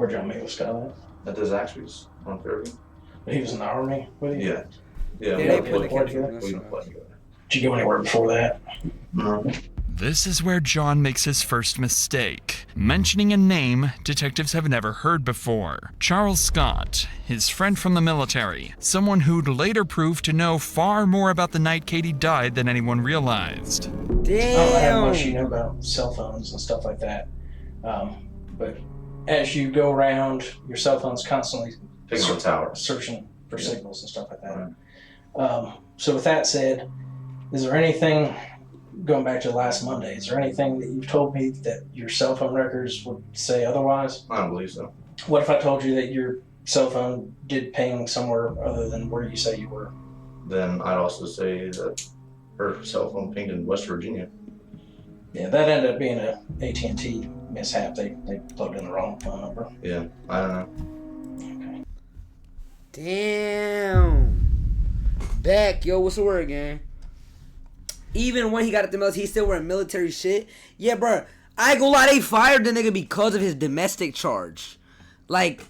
Where John meet with Scott at the Zaxby's on Fairview. at? He was in the Army with you? Yeah. Yeah, they we put the played together. together. Did you go anywhere before that? No. This is where John makes his first mistake, mentioning a name detectives have never heard before. Charles Scott, his friend from the military, someone who'd later prove to know far more about the night Katie died than anyone realized. Damn. I don't know how much you know about cell phones and stuff like that. But as you go around, your cell phone's constantly Picking up tower. searching for signals and stuff like that. So with that said, is there anything, going back to last Monday, is there anything that you've told me that your cell phone records would say otherwise? I don't believe so. What if I told you that your cell phone did ping somewhere other than where you say you were? Then I'd also say that her cell phone pinged in West Virginia. Yeah, that ended up being a AT&T mishap. They plugged in the wrong phone number. Yeah, I don't know. Damn. Back, yo, what's the word, gang? Even when he got at the military, he's still wearing military shit. Yeah, bro. I ain't gonna lie, they fired the nigga because of his domestic charge. Like,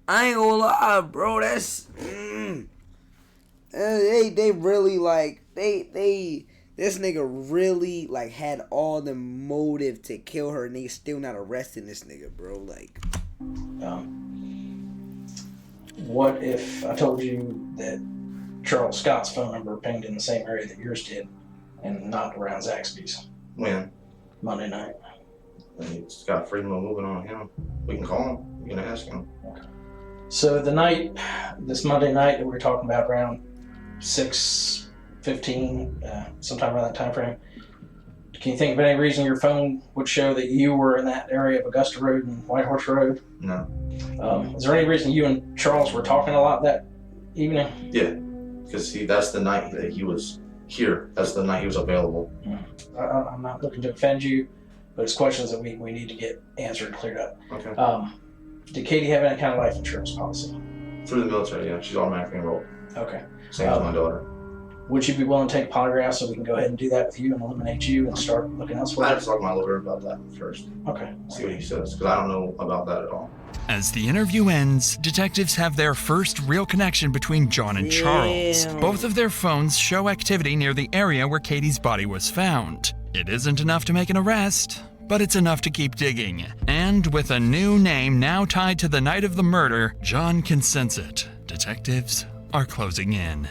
I ain't gonna lie, bro. That's they really like they this nigga really like had all the motive to kill her, and they still not arresting this nigga, bro. Like, what if I told you that Charles Scott's phone number pinged in the same area that yours did, and not around Zaxby's? When? Monday night. He's got freedom of moving on him. We can call him. We can ask him. Okay. So the night, this Monday night that we were talking about, around 6:15, sometime around that time frame, can you think of any reason your phone would show that you were in that area of Augusta Road and Whitehorse Road? No. Is there any reason you and Charles were talking a lot that evening? Yeah, because that's the night that he was here. That's the night he was available. I'm not looking to offend you, but it's questions that we need to get answered and cleared up. Okay. Did Katie have any kind of life insurance policy? Through the military, yeah. She's automatically enrolled. Okay. Same as my daughter. Would you be willing to take a polygraph so we can go ahead and do that with you and eliminate you and start looking elsewhere? I have to talk to my lawyer about that first. Okay. See what he says, because I don't know about that at all. As the interview ends, detectives have their first real connection between John and Charles. Both of their phones show activity near the area where Katie's body was found. It isn't enough to make an arrest, but it's enough to keep digging. And with a new name now tied to the night of the murder, John can sense it. Detectives are closing in.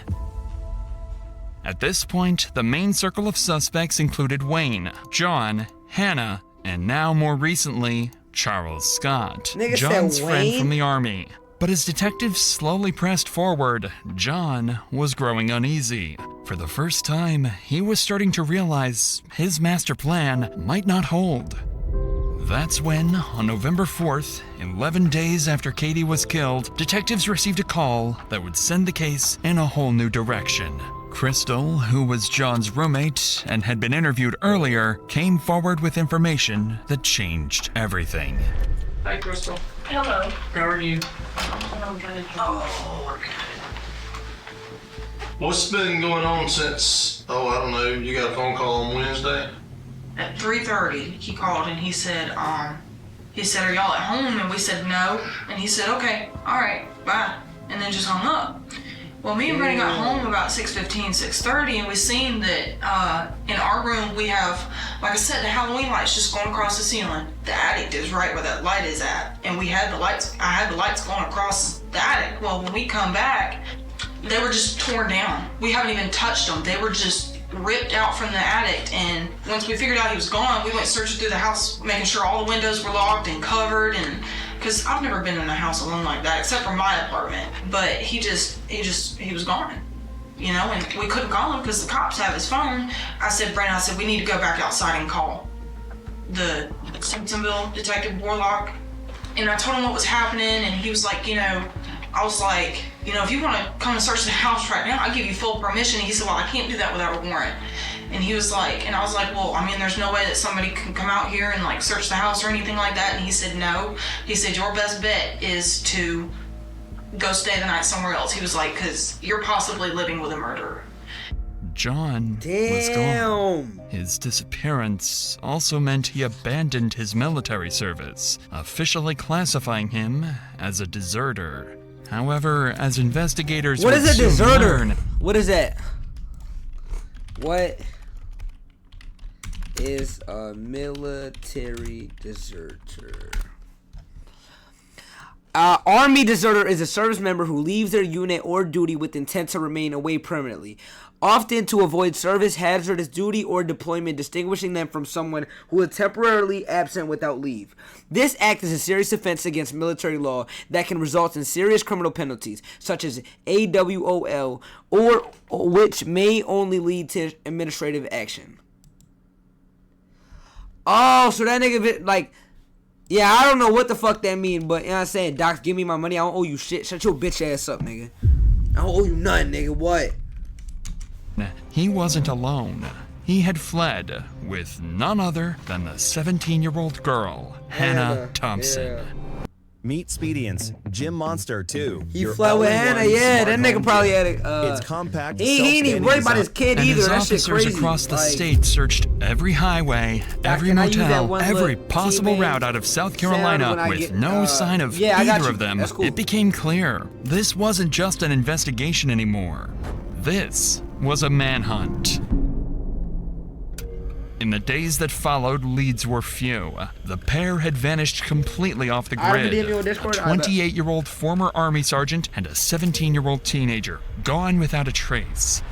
At this point, the main circle of suspects included Wayne, John, Hannah, and now more recently, Charles Scott, Nigga John's said friend Wayne? from the Army. But as detectives slowly pressed forward, John was growing uneasy. For the first time, he was starting to realize his master plan might not hold. That's when, on November 4th, 11 days after Katie was killed, detectives received a call that would send the case in a whole new direction. Crystal, who was John's roommate and had been interviewed earlier, came forward with information that changed everything. Hi, Crystal. Hello. How are you? Oh, What's been going on since, I don't know, you got a phone call on Wednesday? At 3:30, he called and he said, are y'all at home? And we said no. And he said, okay, all right, bye. And then just hung up. Well, me and Brandon got home about 6:15, 6:30, and we seen that in our room we have, like I said, the Halloween lights just going across the ceiling. The attic is right where that light is at, and I had the lights going across the attic. Well, when we come back, they were just torn down. We haven't even touched them. They were just ripped out from the attic, and once we figured out he was gone, we went searching through the house, making sure all the windows were locked and covered, and because I've never been in a house alone like that, except for my apartment. But he was gone, you know, and we couldn't call him because the cops have his phone. I said, Brandon, we need to go back outside and call the Simpsonville Detective Warlock. And I told him what was happening, and he was like, I was like, if you want to come and search the house right now, I'll give you full permission. And he said, well, I can't do that without a warrant. And he was like, and I was like, well, there's no way that somebody can come out here and like search the house or anything like that. And he said, no. He said, your best bet is to go stay the night somewhere else. He was like, because you're possibly living with a murderer. John was gone. His disappearance also meant he abandoned his military service, officially classifying him as a deserter. However, as investigators What would is a soon deserter? learn, What is that? What is a military deserter? Army deserter is a service member who leaves their unit or duty with intent to remain away permanently, often to avoid service, hazardous duty, or deployment, distinguishing them from someone who is temporarily absent without leave. This act is a serious offense against military law that can result in serious criminal penalties, such as AWOL, or which may only lead to administrative action. Oh, so that nigga, like... Yeah, I don't know what the fuck that mean, but you know what I'm saying? Doc, give me my money. I don't owe you shit. Shut your bitch ass up, nigga. I don't owe you nothing, nigga. What? he wasn't alone. He had fled with none other than the 17-year-old girl, Hannah Thompson. Yeah. Meet Spedience, Gym Monster 2. He fled with Hannah, yeah. That nigga probably had a. It's compact. He ain't even worried about his kid and either. His That shit officers crazy. across the Like, state searched every highway, every can I use that motel, one every look, possible T-Man route out of South sound when Carolina I with get, no sign of yeah, I got either you. of them. That's cool. It became clear this wasn't just an investigation anymore. This was a manhunt. In the days that followed, leads were few. The pair had vanished completely off the grid. A 28-year-old former Army sergeant and a 17-year-old teenager, gone without a trace.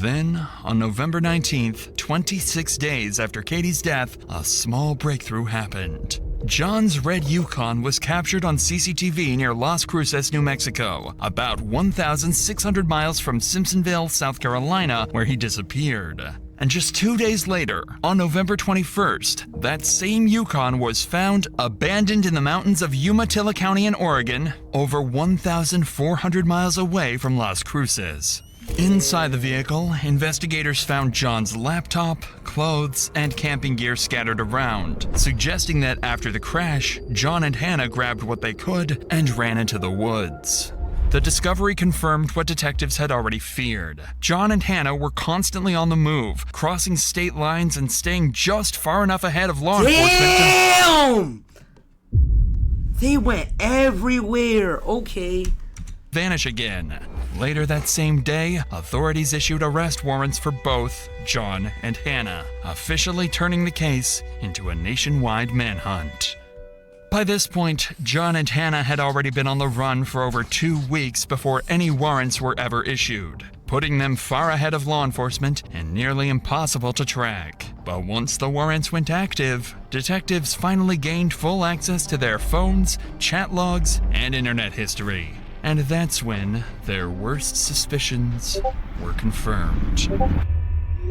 Then, on November 19th, 26 days after Katie's death, a small breakthrough happened. John's red Yukon was captured on CCTV near Las Cruces, New Mexico, about 1,600 miles from Simpsonville, South Carolina, where he disappeared. And just 2 days later, on November 21st, that same Yukon was found abandoned in the mountains of Umatilla County in Oregon, over 1,400 miles away from Las Cruces. Inside the vehicle, investigators found John's laptop, clothes, and camping gear scattered around, suggesting that after the crash, John and Hannah grabbed what they could and ran into the woods. The discovery confirmed what detectives had already feared. John and Hannah were constantly on the move, crossing state lines and staying just far enough ahead of law enforcement Damn! They went everywhere. Okay. vanish again. Later that same day, authorities issued arrest warrants for both John and Hannah, officially turning the case into a nationwide manhunt. By this point, John and Hannah had already been on the run for over 2 weeks before any warrants were ever issued, putting them far ahead of law enforcement and nearly impossible to track. But once the warrants went active, detectives finally gained full access to their phones, chat logs, and internet history. And that's when their worst suspicions were confirmed.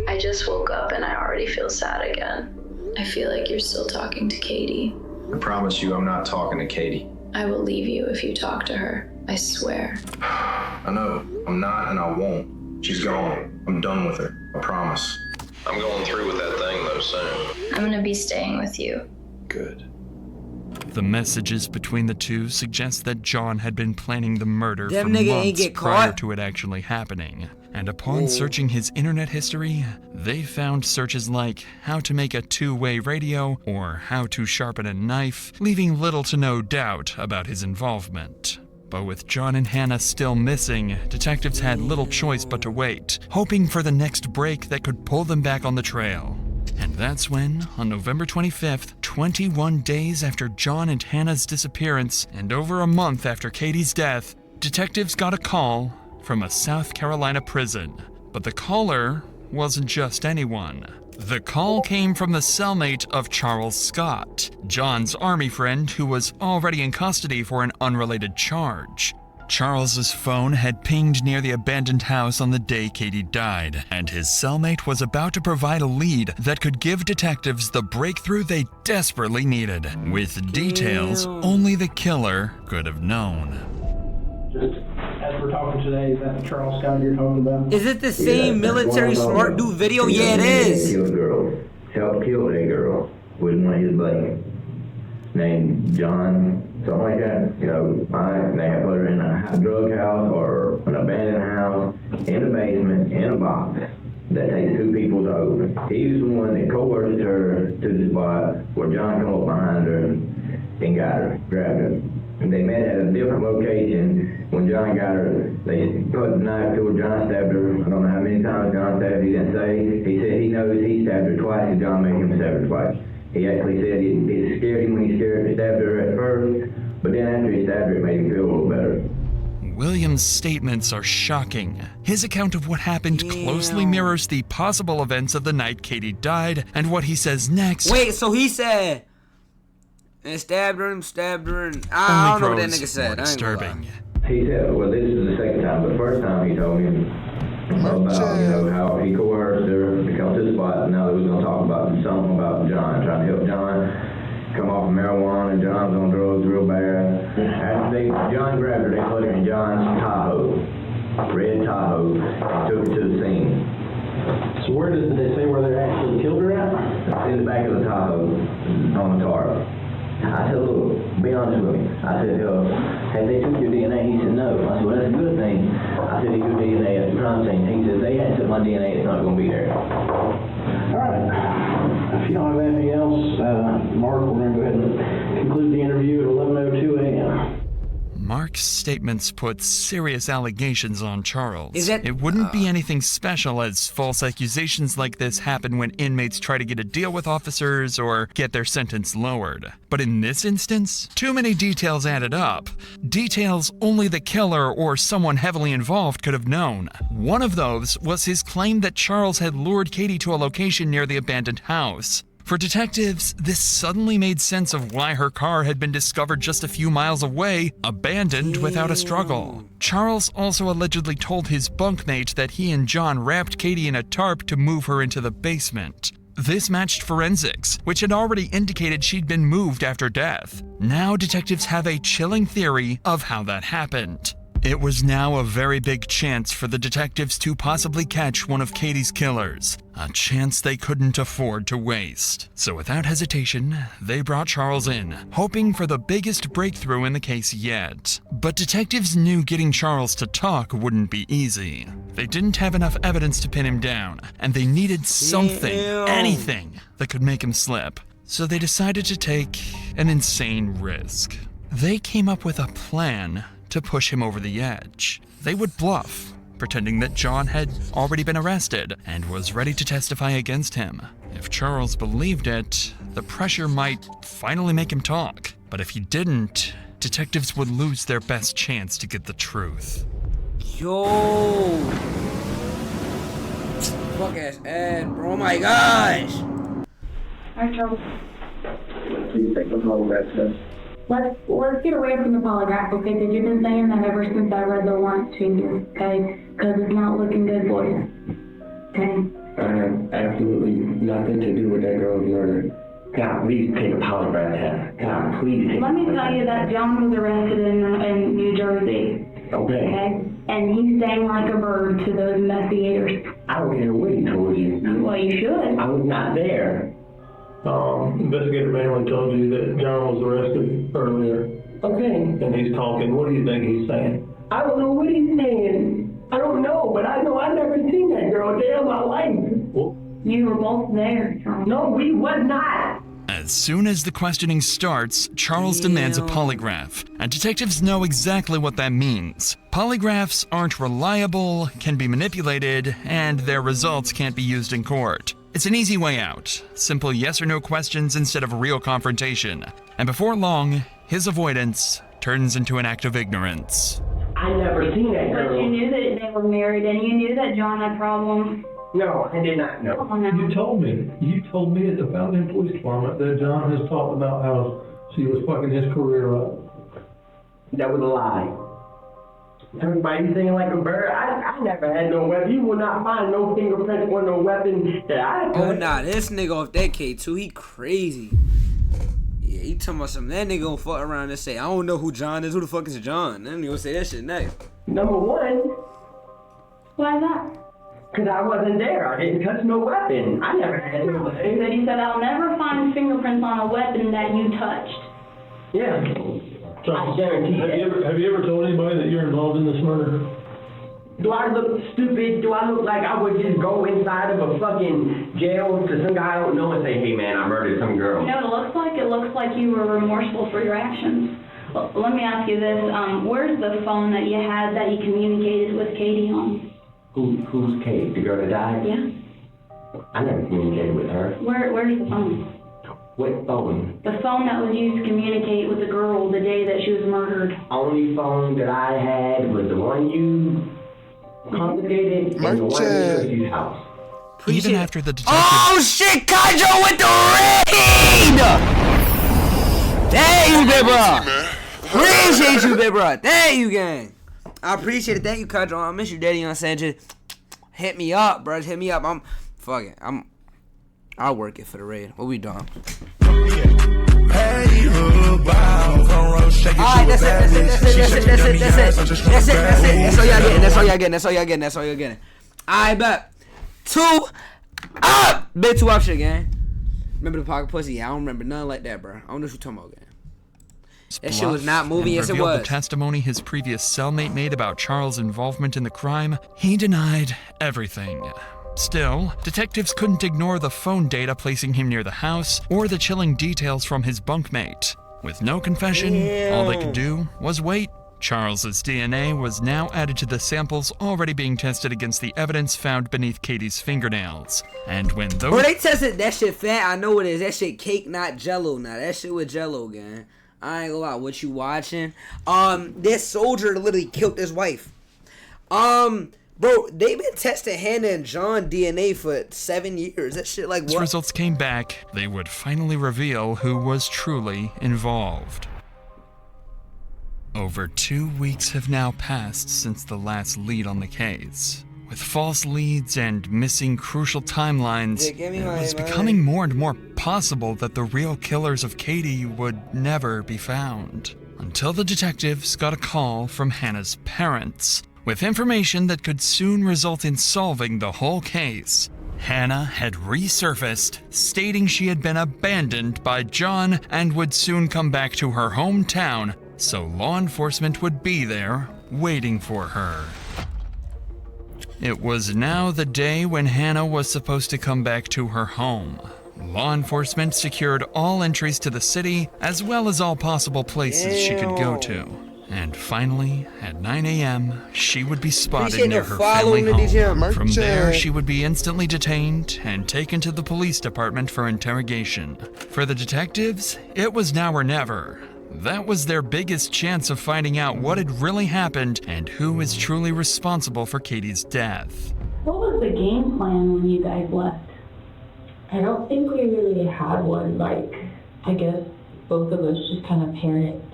I just woke up and I already feel sad again. I feel like you're still talking to Katie. I promise you I'm not talking to Katie. I will leave you if you talk to her. I swear. I know. I'm not and I won't. She's gone. I'm done with her. I promise. I'm going through with that thing though soon. I'm gonna be staying with you. Good. The messages between the two suggest that John had been planning the murder Them for nigga ain't months get prior caught? to it actually happening. And upon Ooh. searching his internet history, they found searches like how to make a two-way radio or how to sharpen a knife, leaving little to no doubt about his involvement. But with John and Hannah still missing, detectives had little choice but to wait, hoping for the next break that could pull them back on the trail. And that's when, on November 25th, 21 days after John and Hannah's disappearance and over a month after Katie's death, detectives got a call from a South Carolina prison. But the caller wasn't just anyone. The call came from the cellmate of Charles Scott, John's Army friend who was already in custody for an unrelated charge. Charles's phone had pinged near the abandoned house on the day Katie died, and his cellmate was about to provide a lead that could give detectives the breakthrough they desperately needed, with details only the killer could have known. Just as we're talking today, is that Charles Scott you're talking about? Is it the same military smart dude video? Yeah, it is. Killed a girl. Helped kill a girl with one of his buddies named John, something like that. You know, they had put her in a drug house or an abandoned house, in a basement, in a box. that takes two people to open. He was the one that coerced her to the spot where John come up behind her and got her, grabbed her. And they met at a different location. When John got her, they put the knife to her. John stabbed her. I don't know how many times John stabbed her. He didn't say. He said he knows he stabbed her twice, and John made him stab her twice. He actually said it scared him when he stabbed her at first, but then after he stabbed her, it made him feel a little better. William's statements are shocking. His account of what happened closely mirrors the possible events of the night Katie died, and what he says next. Wait, so he said, and stabbed her, and I don't know what that nigga said. Disturbing. He said, well, this is the second time, but the first time he told me about, how he coerced her to come to the spot. Now that we're going to talk about something about John, trying to help John come off of marijuana. John's on drugs real bad. After John grabbed her, they put her in John's Tahoe, red Tahoe, and took her to the scene. So where did they say where they actually killed her at? In the back of the Tahoe, on the tarp. I said, look, be honest with me. I said, have they took your DNA? He said, no. I said, well, that's a good thing. I said, your DNA at the crime scene. He said, they had took my DNA, it's not going to be there. All right. If you don't have anything else, Mark, we're going to go ahead and conclude the interview at 11:02 a.m. Mark's statements put serious allegations on Charles. It wouldn't be anything special, as false accusations like this happen when inmates try to get a deal with officers or get their sentence lowered. But in this instance, too many details added up. Details only the killer or someone heavily involved could have known. One of those was his claim that Charles had lured Katie to a location near the abandoned house. For detectives, this suddenly made sense of why her car had been discovered just a few miles away, abandoned without a struggle. Charles also allegedly told his bunkmate that he and John wrapped Katie in a tarp to move her into the basement. This matched forensics, which had already indicated she'd been moved after death. Now detectives have a chilling theory of how that happened. It was now a very big chance for the detectives to possibly catch one of Katie's killers, a chance they couldn't afford to waste. So without hesitation, they brought Charles in, hoping for the biggest breakthrough in the case yet. But detectives knew getting Charles to talk wouldn't be easy. They didn't have enough evidence to pin him down, and they needed something, anything, that could make him slip. So they decided to take an insane risk. They came up with a plan to push him over the edge. They would bluff, pretending that John had already been arrested and was ready to testify against him. If Charles believed it, the pressure might finally make him talk. But if he didn't, detectives would lose their best chance to get the truth. Yo! Fuck ass Ed, bro. Oh my gosh! Alright, Charles. Please take the whole rest. Let's get away from the polygraph, okay? Because you've been saying that ever since I read the warrant to you, okay? Because it's not looking good for you. Okay? I have absolutely nothing to do with that girl's murder. God, please take a polygraph test. God, please take Let me tell you that John was arrested in New Jersey. Okay? And he's sang like a bird to those investigators. I don't care what he told you. Well, you should. I was not there. Investigator Manley told you that John was arrested earlier. Okay. And he's talking. What do you think he's saying? I don't know what he's saying. I don't know, but I know I've never seen that girl a day of my life. Well, you were both there, Charles. No, we was not. As soon as the questioning starts, Charles demands a polygraph, and detectives know exactly what that means. Polygraphs aren't reliable, can be manipulated, and their results can't be used in court. It's an easy way out. Simple yes or no questions instead of real confrontation. And before long, his avoidance turns into an act of ignorance. I never seen that girl. But you knew that they were married, and you knew that John had problems. No, I did not know. Oh, no. you told me at the Fountain Police Department that John has talked about how she was fucking his career up. That was a lie. Everybody singing like a bird. I never had no weapon. You will not find no fingerprints or no weapon that I had. Oh nah, this nigga off that K2, he crazy. Yeah, he talking about something. That nigga gonna fuck around and say, I don't know who John is. Who the fuck is John? Then he gonna say that shit next. Number one. Why that? Because I wasn't there. I didn't touch no weapon. I never had no weapon. But he said, I'll never find fingerprints on a weapon that you touched. Yeah. Charles, I guarantee have you ever told anybody that you're involved in this murder? Do I look stupid? Do I look like I would just go inside of a fucking jail to some guy I don't know and say, hey man, I murdered some girl? You know what it looks like? It looks like you were remorseful for your actions. Well, let me ask you this. Where's the phone that you had that you communicated with Katie on? Who's Katie? The girl that died? Yeah. I never communicated with her. Where's the phone? What phone? The phone that was used to communicate with the girl the day that she was murdered. Only phone that I had was the one you confiscated in the one in your house. Even after the detective... Oh shit, Kajo with the raid! Thank you, big bro. Appreciate you, big bro. Thank you, gang. I appreciate it. Thank you, Kajo. I miss you, Daddy. You know what I'm saying? Just hit me up, bro. Just hit me up. I'll work it for the raid. What we doing? Alright, that's it. That's all y'all getting. Alright, bet. 2 up! Bit 2 up shit, gang. Remember the pocket pussy? Yeah, I don't remember nothing like that, bro. I don't know what you're talking about, gang. That shit was not moving, yes it was. The testimony his previous cellmate made about Charles' involvement in the crime, he denied everything. Still, detectives couldn't ignore the phone data placing him near the house or the chilling details from his bunkmate. With no confession, all they could do was wait. Charles's DNA was now added to the samples already being tested against the evidence found beneath Katie's fingernails. And when those... Bro, they tested that shit fat. I know it is. That shit cake, not jello now. That shit with jello, gang. I ain't gonna lie. What you watching? This soldier literally killed his wife. Bro, they been testing Hannah and John DNA for 7 years. That shit like what? Once results came back, they would finally reveal who was truly involved. Over 2 weeks have now passed since the last lead on the case. With false leads and missing crucial timelines, it was becoming more and more possible that the real killers of Katie would never be found. Until the detectives got a call from Hannah's parents, with information that could soon result in solving the whole case. Hannah had resurfaced, stating she had been abandoned by John and would soon come back to her hometown, so law enforcement would be there, waiting for her. It was now the day when Hannah was supposed to come back to her home. Law enforcement secured all entries to the city, as well as all possible places she could go to. And finally, at 9 a.m., she would be spotted near her family home. From there, she would be instantly detained and taken to the police department for interrogation. For the detectives, it was now or never. That was their biggest chance of finding out what had really happened and who is truly responsible for Katie's death. What was the game plan when you guys left? I don't think we really had one. I guess both of us just kind of panicked.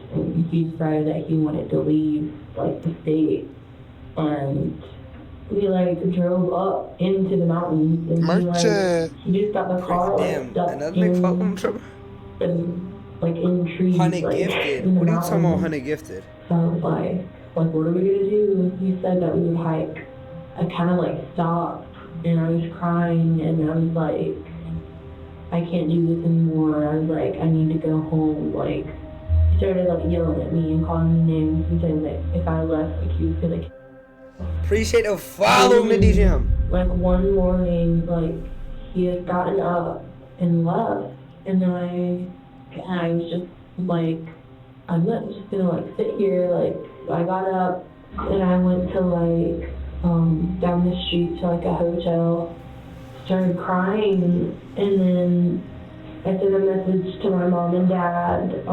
He decided that he wanted to leave, the state. And we, drove up into the mountains. And he just got the car, stuck in trees, Honey Gifted. What are you talking about, Honey Gifted? So I was like, what are we gonna do? He said that we would hike. I kind of stopped and I was crying and I was like, I can't do this anymore. I was like, I need to go home. He started yelling at me and calling me names and saying that if I left, he was gonna kill me. Appreciate the follow me, DJ. One morning, he had gotten up and left, and then I was just I'm not just gonna sit here. I got up and I went to down the street to a hotel, started crying, and then I sent a message to my mom and dad.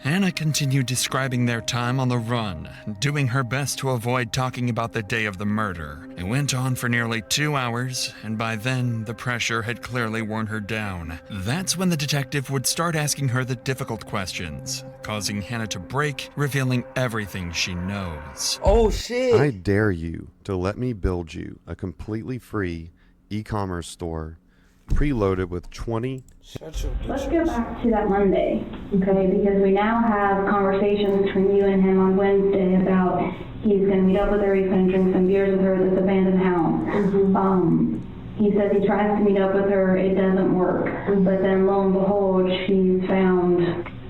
Hannah continued describing their time on the run, doing her best to avoid talking about the day of the murder. It went on for nearly 2 hours, and by then, the pressure had clearly worn her down. That's when the detective would start asking her the difficult questions, causing Hannah to break, revealing everything she knows. Oh shit! I dare you to let me build you a completely free e-commerce store preloaded with 20... Let's go back to that Monday, okay? Because we now have a conversation between you and him on Wednesday about he's going to meet up with her, he's going to drink some beers with her at this abandoned house. He says he tries to meet up with her, it doesn't work. But then lo and behold, she's found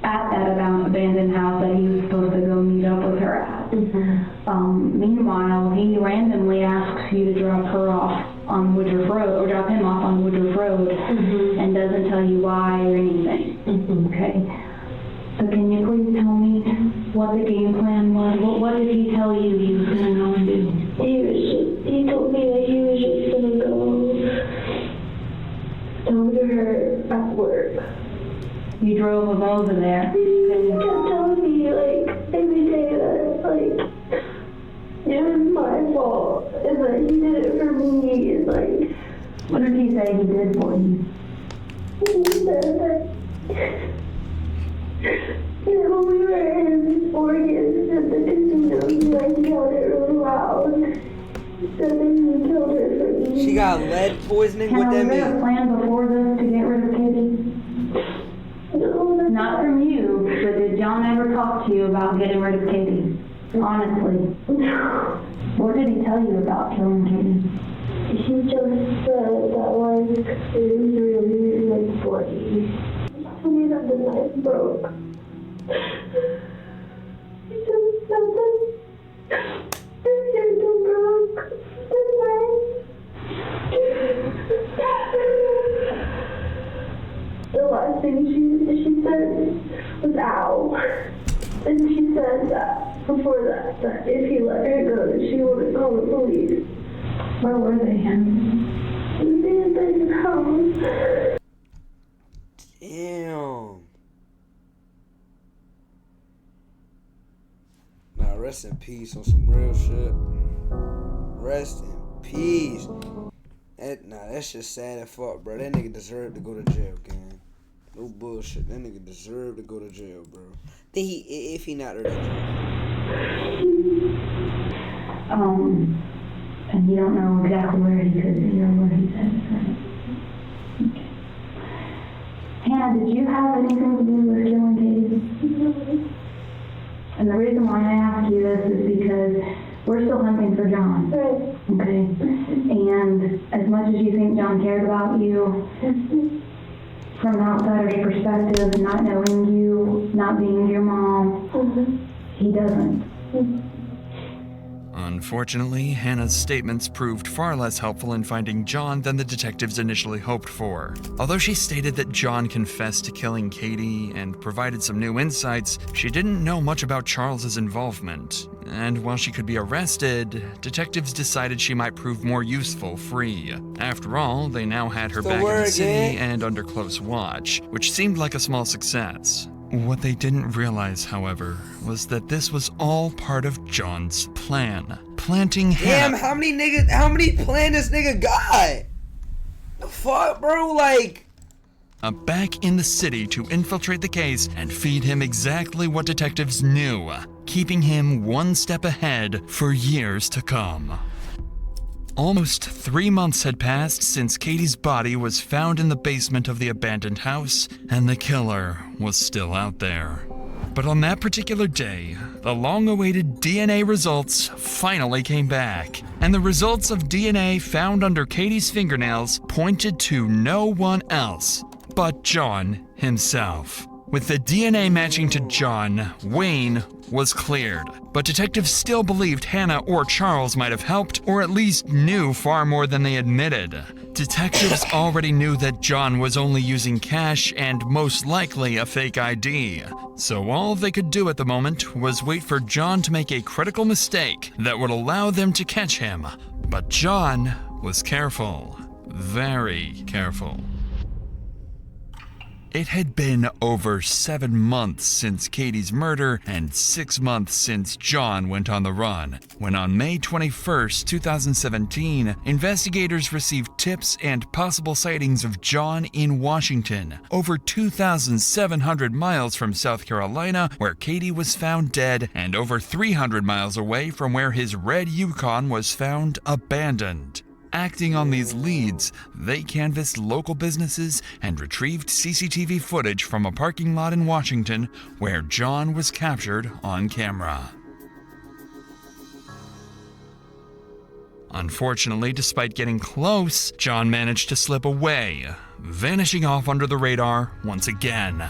at that abandoned house that he was supposed to go meet up with her at. Meanwhile, he randomly asks you to drop her off on Woodruff Road, or drop him off on Woodruff Road, and doesn't tell you why or anything. Okay. So can you please tell me what the game plan was? What did he tell you he was gonna go and do? He told me that he was just gonna go talk to her at work. You drove him over there. He kept telling me, like, every day that, like, it was my fault, and that he did it for me, and, like... What did he say he did for you? He said that... You know, we were in Oregon, and the casino, he, like, yelled it really loud. So then he killed her for me. She got lead poisoning? What that Was there a mean? plan before this to get rid of Katie? Not from you, but did John ever talk to you about getting rid of Katie? Honestly. What did he tell you about killing Katie? He just said that, like, it was really, like, bloody. He told me that the knife broke. He just said that the handle broke. The knife. The last thing she said was ow. And she said that before that if he let her go, that she wouldn't call the police. Where were they, Henry? In the house. Damn. Nah, rest in peace on some real shit. Rest in peace. That shit's sad as fuck, bro. That nigga deserved to go to jail, gang. No bullshit. That nigga deserved to go to jail, bro. Then if he not there. And you don't know exactly where he could be or what he said, right? Okay. Hannah, did you have anything to do with killing Katie? And the reason why I ask you this is because we're still hunting for John. Right. Okay? And as much as you think John cared about you, from an outsider's perspective, not knowing you, not being your mom, he doesn't. Unfortunately, Hannah's statements proved far less helpful in finding John than the detectives initially hoped for. Although she stated that John confessed to killing Katie and provided some new insights, she didn't know much about Charles's involvement. And while she could be arrested, detectives decided she might prove more useful free. After all, they now had her back in the city and under close watch, which seemed like a small success. What they didn't realize, however, was that this was all part of John's plan. Planting Damn, Hannah. how many plan this nigga got? The fuck, bro? Like, Back in the city to infiltrate the case and feed him exactly what detectives knew, keeping him one step ahead for years to come. Almost 3 months had passed since Katie's body was found in the basement of the abandoned house, and the killer was still out there. But on that particular day, the long-awaited DNA results finally came back, and the results of DNA found under Katie's fingernails pointed to no one else but John himself. With the DNA matching to John, Wayne was cleared, but detectives still believed Hannah or Charles might have helped, or at least knew far more than they admitted. Detectives already knew that John was only using cash and most likely a fake ID, so all they could do at the moment was wait for John to make a critical mistake that would allow them to catch him. But John was careful, very careful. It had been over 7 months since Katie's murder and 6 months since John went on the run, when on May 21st, 2017, investigators received tips and possible sightings of John in Washington, over 2,700 miles from South Carolina, where Katie was found dead, and over 300 miles away from where his red Yukon was found abandoned. Acting on these leads, they canvassed local businesses and retrieved CCTV footage from a parking lot in Washington where John was captured on camera. Unfortunately, despite getting close, John managed to slip away, vanishing off under the radar once again.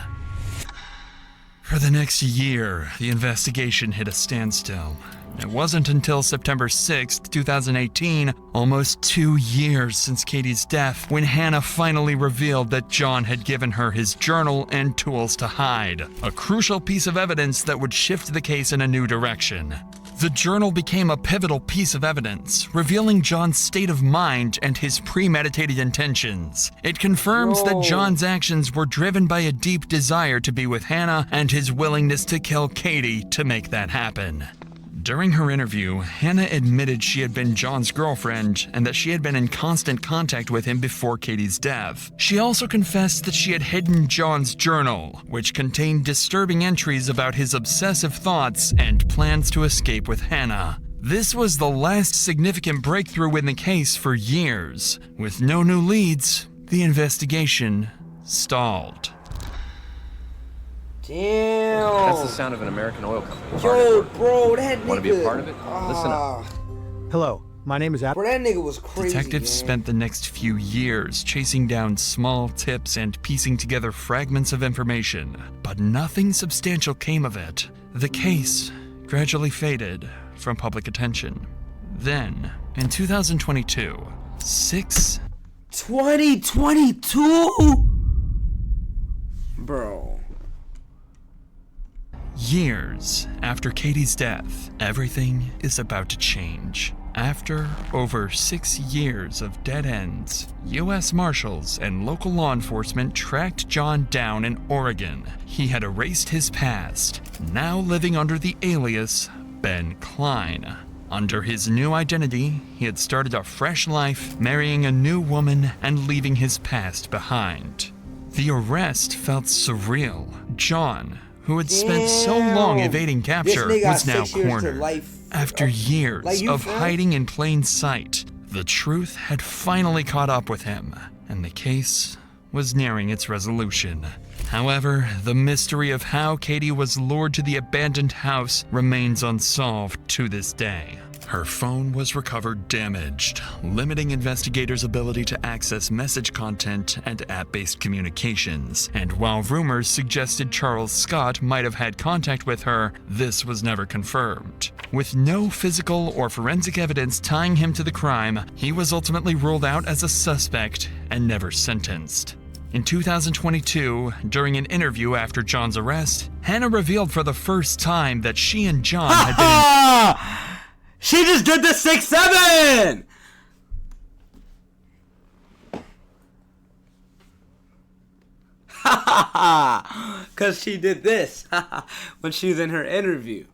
For the next year, the investigation hit a standstill. It wasn't until September 6, 2018, almost 2 years since Katie's death, when Hannah finally revealed that John had given her his journal and tools to hide, a crucial piece of evidence that would shift the case in a new direction. The journal became a pivotal piece of evidence, revealing John's state of mind and his premeditated intentions. It confirms that John's actions were driven by a deep desire to be with Hannah and his willingness to kill Katie to make that happen. During her interview, Hannah admitted she had been John's girlfriend and that she had been in constant contact with him before Katie's death. She also confessed that she had hidden John's journal, which contained disturbing entries about his obsessive thoughts and plans to escape with Hannah. This was the last significant breakthrough in the case for years. With no new leads, the investigation stalled. Damn. That's the sound of an American oil company. Yo, bro, that nigga. Want to be a part of it? Listen up. Hello, my name is Bro, that nigga was crazy. Detectives spent the next few years chasing down small tips and piecing together fragments of information, but nothing substantial came of it. The case gradually faded from public attention. Then, in 2022, 2022? Bro. Years after Katie's death, everything is about to change. After over 6 years of dead ends, U.S. Marshals and local law enforcement tracked John down in Oregon. He had erased his past, now living under the alias Ben Klein. Under his new identity, he had started a fresh life, marrying a new woman and leaving his past behind. The arrest felt surreal. John, who had spent so long evading capture, was now cornered. After years of hiding in plain sight, the truth had finally caught up with him, and the case was nearing its resolution. However, the mystery of how Katie was lured to the abandoned house remains unsolved to this day. Her phone was recovered damaged, limiting investigators' ability to access message content and app-based communications. And while rumors suggested Charles Scott might have had contact with her, this was never confirmed. With no physical or forensic evidence tying him to the crime, he was ultimately ruled out as a suspect and never sentenced. In 2022, during an interview after John's arrest, Hannah revealed for the first time that she and John had been She just did the 6'7". Cause she did this when she was in her interview.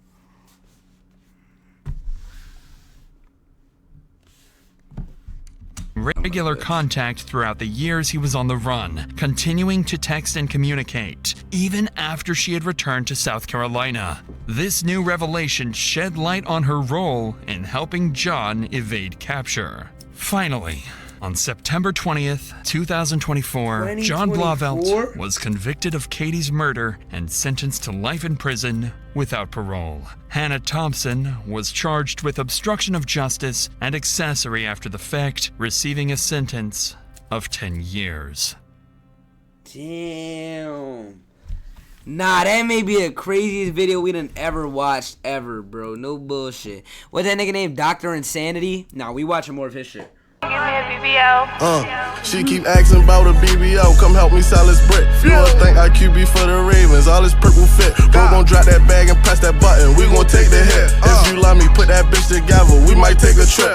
regular contact throughout the years he was on the run, continuing to text and communicate, even after she had returned to South Carolina. This new revelation shed light on her role in helping John evade capture. Finally, on September 20th, 2024, John Blauvelt was convicted of Katie's murder and sentenced to life in prison without parole. Hannah Thompson was charged with obstruction of justice and accessory after the fact, receiving a sentence of 10 years. Damn. Nah, that may be the craziest video we done ever watched ever, bro. No bullshit. What's that nigga named? Dr. Insanity? Nah, we watching more of his shit. Give me a BBO. She keep asking about a BBO. Come help me sell this brick. You don't think I QB for the Ravens? All this purple fit. Bro gon' drop that bag and press that button. We gon' take the hit. If you love me, put that bitch together. We might take a trip.